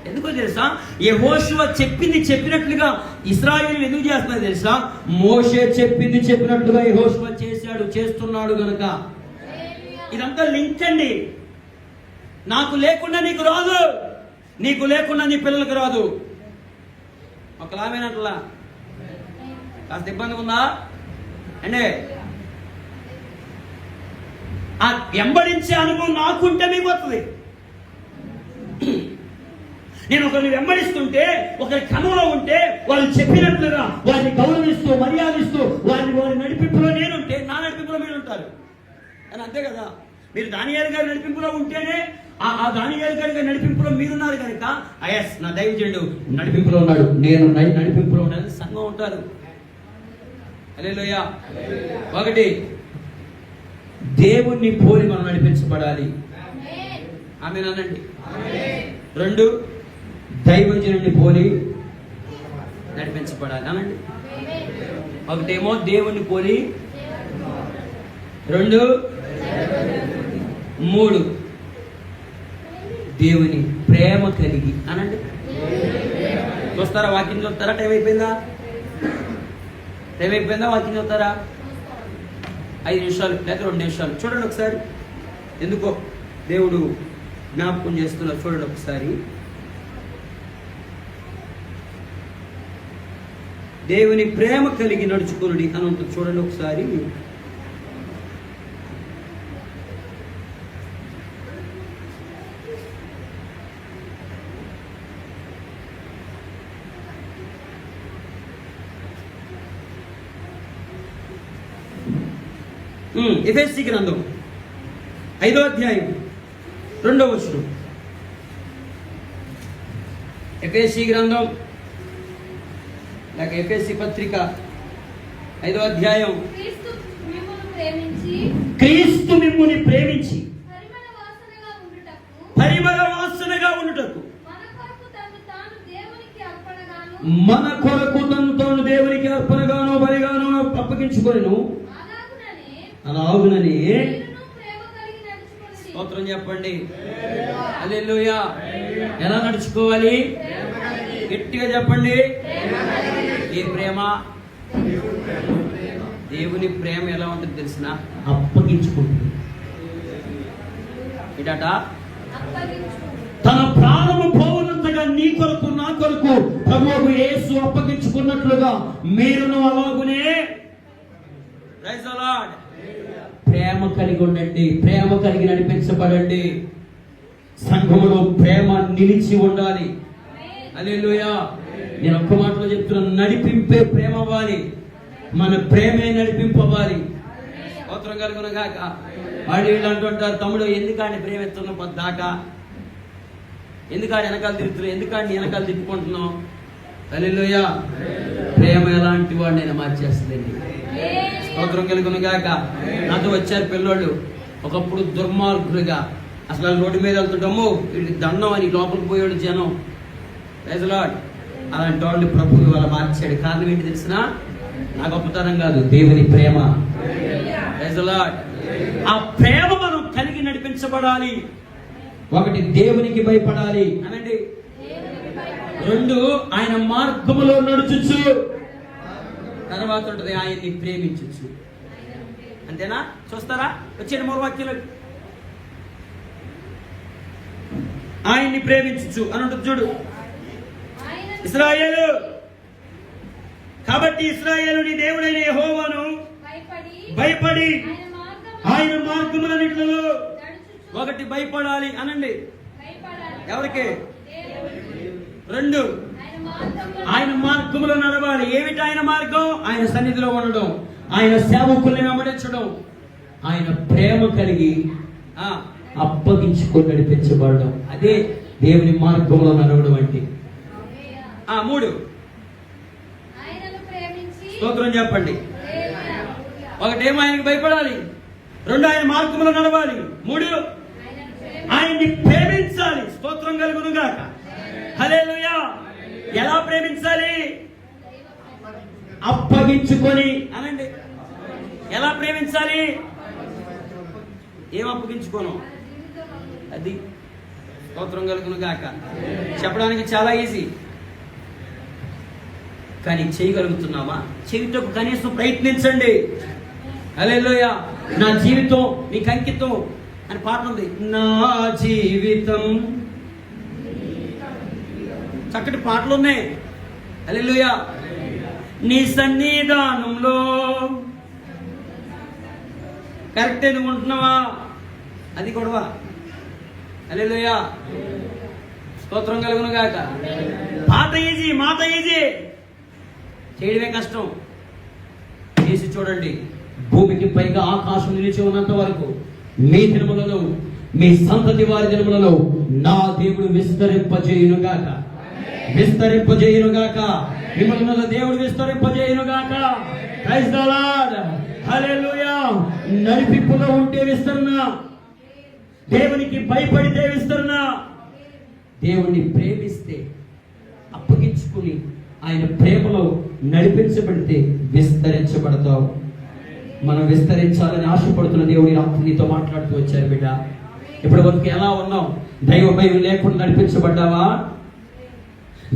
ఎందుకో తెలుసా? యెహోషువ చెప్పింది చెప్పినట్లుగా ఇశ్రాయేలు ఎందుకు చేస్తున్నారు తెలుసా? మోషే చెప్పింది చెప్పినట్లుగా యెహోషువ చేశాడు, చేస్తున్నాడు గనుక. ఇదంతా లింక్ అండి. నాకు లేకుండా నీకు రాదు, నీకు లేకుండా నీ పిల్లలకు రాదు. ఒకలామేనట్లా కాస్త ఇబ్బంది ఉందా అండి? ఆ వెంబడించే అనుభవం నాకుంటే మీకు వస్తుంది. నేను ఒకరిని వెంబడిస్తుంటే, ఒకరి క్రమంలో ఉంటే, వాళ్ళు చెప్పినట్లుగా వారిని గౌరవిస్తూ మర్యాదిస్తూ వారి నడిపింపులో నేనుంటే నా నడిపింపులో మీరు ఉంటారు అని. అంతే కదా, మీరు దానియేలు గారి నడిపింపులో ఉంటేనే ఆ దానియేలు గారి నడిపింపులో మీరున్నారు కనుక ఎస్ నా దైవజనుడు నడిపింపులో ఉన్నాడు, నేను నడిపింపులో ఉన్నాను, సంఘం ఉంటారు. హల్లెలూయా. ఒకటి, దేవుణ్ణి పోలి మనం నడిపించబడాలి. ఆమేన్ అనండి. రెండు, దైవజనుడిని పోలి నడిపించబడాలి అనండి. ఒకటేమో దేవుణ్ణి పోలి, రెండు, మూడు దేవుని ప్రేమ కలిగి అనండి. చూస్తారా? వాక్యం చూస్తారా? టైం అయిపోయిందా? వాక్యం చూస్తారా? 5 నిమిషాలు లేదా 2 నిమిషాలు చూడండి ఒకసారి. ఎందుకో దేవుడు జ్ఞాపకం చేస్తున్నారు. చూడండి ఒకసారి. దేవుని ప్రేమ కలిగి నడుచుకునుడి అని ఉంటుంది. చూడండి ఒకసారి. ఎఫెసీ గ్రంథం 5వ అధ్యాయం 2వ వచనం. ఎఫెసీ గ్రంథం లేక ఎఫెసీ పత్రిక 5వ అధ్యాయం. క్రీస్తు మిమ్ముని ప్రేమించి పరిమళ వాసనగా ఉండుటకు మన కొరకు తను తాను దేవునికి అర్పణగాను బలిగాను అప్పగించుకొనెను. అలాగునని స్తోత్రం చెప్పండి. హల్లెలూయా. ఎలా నడుచుకోవాలి? గట్టిగా చెప్పండి. ఏ ప్రేమ? దేవుని ప్రేమ ఎలా ఉంటుంది తెలిసిన? అప్పగించుకుంటుంది. ఇటట తన ప్రాణము పోవునంతగా నీ కొరకు నా కొరకు ప్రభువు యేసు అప్పగించుకున్నట్లుగా మీరును అలాగునే ప్రైజ్ ది లార్డ్ ప్రేమ కలిగి ఉండండి. ప్రేమ కలిగి నడిపించబడండి. సంఘములో ప్రేమ నిలిచి ఉండాలి. హల్లెలూయా. నేను ఒక్క మాటలో చెప్తున్నాను, నడిపింపే ప్రేమ అవ్వాలి. మన ప్రేమే నడిపింపవ్వాలి. స్తోత్రం కలుగును గాక. వాడు వీళ్ళు అంటుంటారు, తమ్ముడు ఎందుకంటే ప్రేమ ఎత్తున్న పొద్దాకా, ఎందుకంటే వెనకాల తిరుగుతున్నావు, ఎందుకంటే వెనకాల తిప్పుకుంటున్నావు. హల్లెలూయా. ప్రేమ ఎలాంటి వాడినైనా మార్చేస్తుందండి. స్తోత్రం కలుగును గాక. నాతో వచ్చారు పిల్లోళ్ళు, ఒకప్పుడు దుర్మార్గులుగా అసలు రోడ్డు మీద వెళ్తుంటాము, వీడికి దండం అని లోపలికి పోయాడు జనం. Praise the Lord. అలాంటి వాళ్ళు ప్రభువు వాళ్ళ మార్చాడు. కారణం ఏంటి తెలిసిన? నా గొప్పతనం కాదు, దేవుని ప్రేమ. Praise the lord. ఆ ప్రేమ మనం కలిగి నడిపించబడాలి. ఒకటి, దేవునికి భయపడాలి అనండి. రెండు, ఆయన మార్గములో నడుచుచు. తర్వాత ఉంటుంది ఆయన్ని ప్రేమించచ్చు. అంతేనా? చూస్తారా? వచ్చేది 3 వాక్యాలు. ఆయన్ని ప్రేమించచ్చు అని ఉంటుంది చూడు. ఇశ్రాయేలు కాబట్టి ఇశ్రాయేలు నీ దేవుడైన యెహోవాను భయపడి ఆయన మార్గములన్నిటిలో ఒకటి భయపడాలి అనండి. ఎవరికి? రెండు, ఆయన మార్గములో నడవాలి. ఏమిటి ఆయన మార్గం? ఆయన సన్నిధిలో ఉండడం, ఆయన సేవకుల్ని వెంబడించడం, ఆయన ప్రేమ కలిగి అప్పగించుకొని నడిపించబడడం. అదే దేవుని మార్గంలో నడవడం అంటే. 3, స్తోత్రం చెప్పండి. ఒకటేమో ఆయనకి భయపడాలి, 2 ఆయన మార్గంలో నడవాలి, 3 ఆయన్ని ప్రేమించాలి. స్తోత్రం కలుగును గాక. హల్లెలూయా. ఎలా ప్రేమించాలి? అప్పగించుకొని అనండి. ఎలా ప్రేమించాలి? ఏం అప్పగించుకోను? అది స్తోత్రం కలుగును గాక. చెప్పడానికి చాలా ఈజీ, కానీ చేయగలుగుతున్నామా? చేయుటకు కనీసం ప్రయత్నించండి. హల్లెలూయా. నా జీవితం నీకు అంకితం అని పాట ఉంది. నా జీవితం, చక్కటి పాటలు ఉన్నాయి. హల్లెలూయా. నీ సన్నిధానంలో కరెక్టే. నువ్వు ఉంటున్నావా? అది గొడవ. హల్లెలూయా, స్తోత్రం కలుగును గాక. మాట ఈజీ, మాట ఈజీ, చేయడమే కష్టం. చేసి చూడండి. భూమికి పైగా ఆకాశం నిలిచి ఉన్నంత వరకు మీ దినములలో, మీ సంతతి వారి దినములలో నా దేవుడు విస్తరింపజేయునుగాక, విస్తరింపజేయునుగాక. మిమ్మల్ని దేవుడు విస్తరింపజేయునుగాక. Praise the lord. హల్లెలూయా. నడిపింపులో ఉంటే విస్తరణ, దేవునికి భయపడితే విస్తరణ. దేవుణ్ణి ప్రేమిస్తే, అప్పగించుకుని ఆయన ప్రేమలో నడిపించబడితే విస్తరించబడతావు. మనం విస్తరించాలని ఆశపడుతున్న దేవుడి రాత్రి నీతో మాట్లాడుతూ వచ్చారు బిడ్డ. ఇప్పటి వరకు ఎలా ఉన్నావు? దైవ భయం లేకుండా నడిపించబడ్డావా?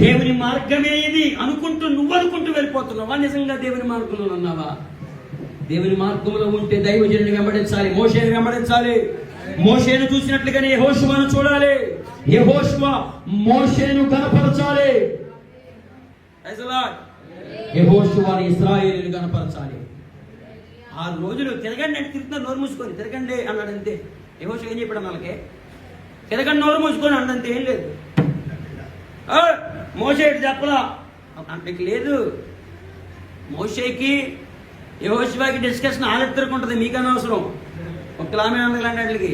దేవుని మార్గమే ఇది అనుకుంటూ నువ్వు అనుకుంటూ వెళ్ళిపోతున్నావా? నిజంగా దేవుని మార్గంలో ఉన్నావా? దేవుని మార్గంలో ఉంటే దైవజనుని వెంబడించాలి, మోషేని వెంబడించాలి. మోషేను చూసినట్లుగానే యెహోషువను చూడాలి. యెహోషువ మోషేను కనపరచాలి. యెహోషువని ఇశ్రాయేలును కనపరచాలి. 6 రోజులు తిరగండి అంటే తిరుగుతున్నారు, నోరు మూసుకొని తిరగండి అన్నాడు అంతే. యెహోషువ ఏం చెప్పాడు? వాళ్ళకి తిరగండి, నోరు మూసుకొని అన్నంతే, ఏం లేదు. మోషే చెప్పలా అంటే లేదు. మోషేకి యెహోషువకి డిస్కషన్ ఆలెత్తరకు ఉంటుంది, మీకు అనవసరం. ఒక్కలామే అన్నట్లకి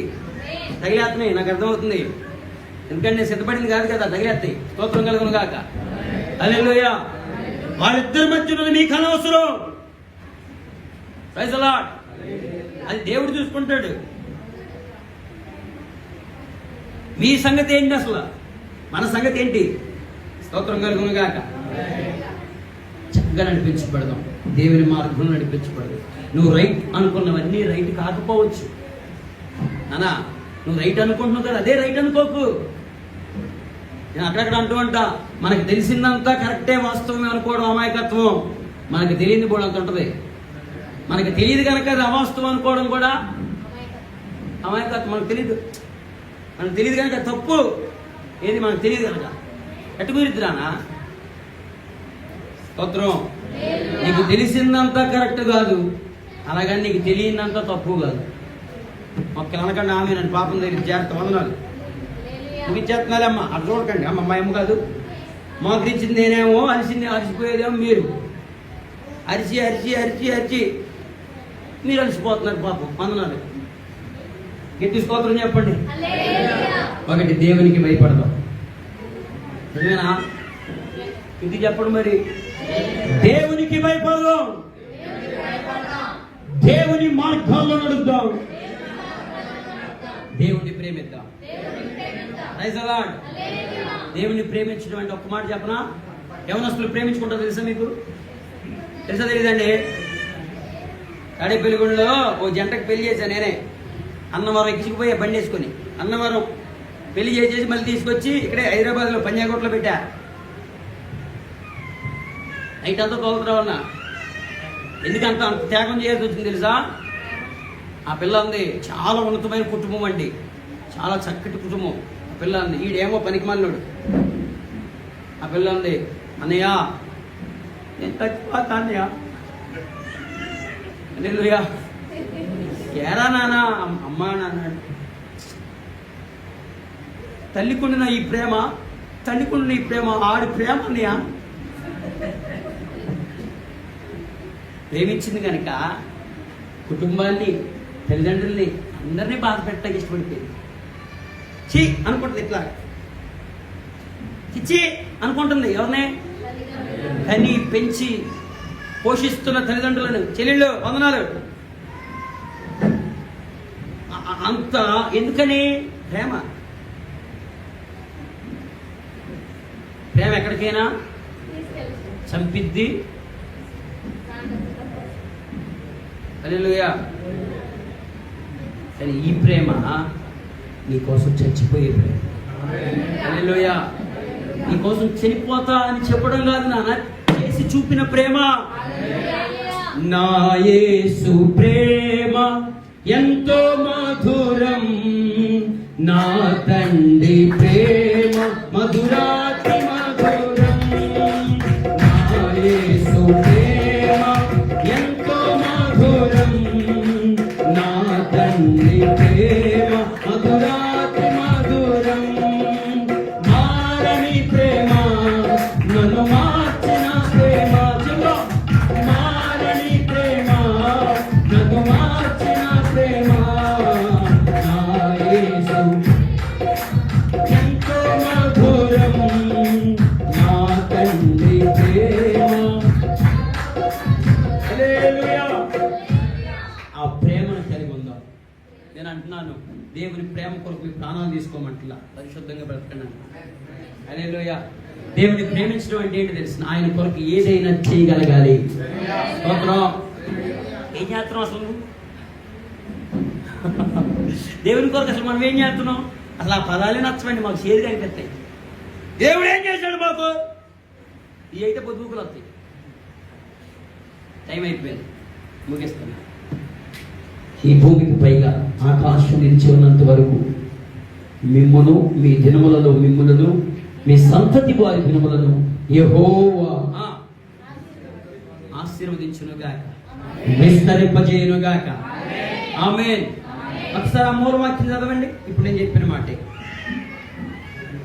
తగిలేస్తున్నాయి, నాకు అర్థమవుతుంది. ఎందుకంటే నేను సిద్ధపడింది కాదు కదా, తగిలేస్తాయి. స్తోత్రం కలుగును గాక. హల్లెలూయా. వాళ్ళిద్దరి మధ్యలో మీకు అనవసరం. Praise the Lord. అది దేవుడు చూసుకుంటాడు. మీ సంగతి ఏంటి అసలు? మన సంగతి ఏంటి? స్తోత్రం కలుగును గాక. చక్కగా నడిపించబడదాం, దేవుని మార్గంలో నడిపించబడదు. నువ్వు రైట్ అనుకున్నవన్నీ రైట్ కాకపోవచ్చు నానా. నువ్వు రైట్ అనుకుంటున్నావు కదా, అదే రైట్ అనుకోకు. నేను అక్కడక్కడ అంటూ ఉంటా, మనకు తెలిసిందంతా కరెక్టే, వాస్తవమే అనుకోవడం అమాయకత్వం. మనకు తెలియని కూడా అంత ఉంటుంది. మనకు తెలియదు కనుక అది అవాస్తవం అనుకోవడం కూడా అమాయకత్వం. మనకు తెలియదు కనుక తప్పు. ఏది మనకు తెలియదు కనుక ఎట్టు కుదిరిద్దిరానా? స్తోత్రం. నీకు తెలిసిందంతా కరెక్ట్ కాదు, అలాగని నీకు తెలియనంత తప్పు కాదు. ఒక్కలు అనకండి ఆమె నన్ను పాపం దగ్గర చేస్తా వందనాలు ముగించేస్తున్నాలే అమ్మ. అటు చూడకండి అమ్మ, మా అమ్మ కాదు. మోకరించింది నేనేమో, అరిసిపోయేదేమో మీరు. అరిచి అరిచి అరిచి అరిచి మీరు అలసిపోతున్నారు పాపం. వందనాలు. గట్టి స్తోత్రం చెప్పండి. ఒకటి, దేవునికి భయపడదాం. నిజమేనా? ఇది చెప్పండి మరి. దేవునికి భయపడదాం, దేవుని మార్గాల్లో నడుద్దాం, దేవుని ప్రేమిద్దాం. Praise the lord. దేవుని ప్రేమించడం అంటే ఒక్క మాట చెప్పనా? యవనస్తులు ప్రేమించుకుంటారు తెలుసా మీకు? తెలుసా తెలియదండి? తాడేపల్లిగూడలో ఓ జంటకు పెళ్లి చేశాను నేనే. అన్నవరం ఎక్కించుకుపోయా బండి వేసుకొని. అన్నవరం పెళ్లి చేసేసి మళ్ళీ తీసుకొచ్చి ఇక్కడే హైదరాబాద్లో పంజాగుట్టలో పెట్టా. నైట్ అంతా తోలుతురావు అన్న. ఎందుకంత అంత త్యాగం చేయాల్సి వచ్చింది తెలుసా? ఆ పిల్ల ఉంది, చాలా ఉన్నతమైన కుటుంబం అండి, చాలా చక్కటి కుటుంబం. ఆ పిల్ల ఉంది, ఈడేమో పనికిమాలినోడు. ఆ పిల్ల ఉంది, అన్నయ్య నేను చచ్చిపోతా అన్నయ్య. హల్లెలూయా. ఏరా నాన్న? అమ్మా నాన్న. తల్లికుండిన ఈ ప్రేమ, తల్లికుండిన ఈ ప్రేమ ఆడి ప్రేమ అన్నయ్య. ప్రేమించింది కనుక కుటుంబాన్ని, తల్లిదండ్రుల్ని అందరినీ బాధ పెట్టడానికి ఇష్టపడిపోయింది. చి అనుకుంటుంది, ఇట్లా చిచ్చి అనుకుంటుంది. ఎవరినే? కని పెంచి పోషిస్తున్న తల్లిదండ్రులను. చెల్లెళ్ళు వందనాలు. అంత ఎందుకని? ప్రేమ. ప్రేమ ఎక్కడికైనా చంపిద్ది. హల్లెలూయా. కానీ ఈ ప్రేమ నీకోసం చచ్చిపోయే ప్రేమ. హల్లెలూయా. నీకోసం చనిపోతా అని చెప్పడం కాదు నాన్న, చేసి చూపిన ప్రేమ. నా యేసు ప్రేమ ఎంతో మధురం, నా తండ్రి ప్రేమ మధురాతి మధురం. నా యేసు ప్రేమ ఎంతో మధురం, నా తండ్రి ప్రేమ హల్లెలూయా. ఆ ప్రేమను కలిగి ఉందాం. నేను అంటున్నాను, దేవుని ప్రేమ కొరకు మీ ప్రాణాలు తీసుకోమంటలా, పరిశుద్ధంగా బ్రతకండి. హల్లెలూయా. దేవుని ప్రేమించడం అంటే ఏంటి తెలుసు? ఆయన కొరకు ఏదైనా చేయగలగాలి. స్తోత్రం. ఏం చేస్తున్నాం అసలు? దేవుని కొరకు అసలు మనం ఏం చేస్తున్నాం? అసలు ఆ పదాలే నచ్చమండి, మాకు చేదు కనిపిస్తాయి. దేవుడు ఏం చేశాడు మాకు? ఇవి అయితే పొద్దుకులు వస్తాయి. టైం అయిపోయింది, ముగిస్తున్నా. ఈ భూమికి పైగా ఆకాశం నిలిచి ఉన్నంత వరకు మిమ్మును, మీ దినములలో మిమ్ములను, మీ సంతతి వారి దినములను యెహోవా ఆశీర్వదించునుగాక, విస్తరింపజేయునుగాక. ఆమేన్. ఒకసారి ఆ మూలవాక్యం చదవండి. ఇప్పుడు నేను చెప్పిన మాట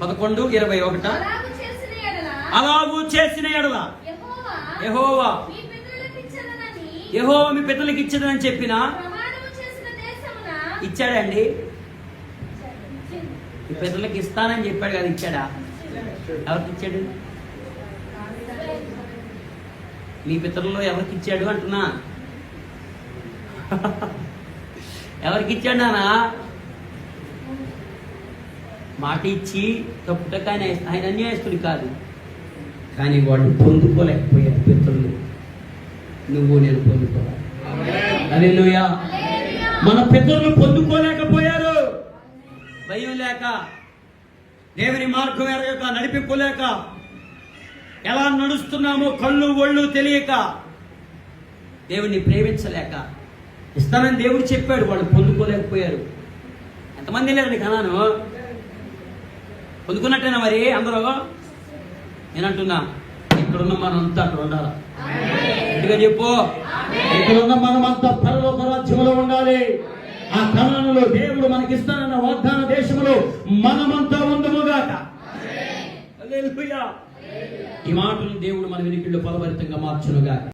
11:21. అలాగూ చేసిన ఎడల యెహోవా మీ పితరులకు ఇచ్చదనని చెప్పిన ఇచ్చాడండి. మీ పితరులకు ఇస్తానని చెప్పాడు కదా, ఇచ్చాడా? ఎవరికి ఇచ్చాడు? మీ పితరుల్లో ఎవరికి ఇచ్చాడు అంటున్నా? ఎవరికి ఇచ్చాడు నానా? మాట ఇచ్చి తప్పుట, కానీ ఆయన అన్యాయస్తుడు కాదు. కానీ వాళ్ళు పొందుకోలేకపోయారు. పితరులు నువ్వు నేను పొందుకోవాలి. హల్లెలూయా. మన పితరులు పొందుకోలేకపోయారు. భయం లేక, దేవుని మార్గం ఎరగక, నడిపింపులేక, ఎలా నడుస్తున్నామో కళ్ళు ఒళ్ళు తెలియక, దేవుని ప్రేమించలేక, ఇస్తానని దేవుడు చెప్పాడు, వాళ్ళు పొందుకోలేకపోయారు. ఎంతమంది లేరండి కనాను? పొందుకున్నట్టేనా మరి అందరూ? నేనంటున్నా, ఇక్కడున్న మనంతా అక్కడ ఉండాలి. గట్టిగా చెప్పు. ఇక్కడున్న మనమంతా పరలోక రాజ్యములో ఉండాలి. ఆ కణంలో దేవుడు మనకిస్తానన్న వాగ్దాన దేశంలో మనమంతా ఉందముగాక. హల్లెలూయా. ఈ మాటలు దేవుడు మన వినికిడిలో ఫలభరితంగా మార్చునుగాక.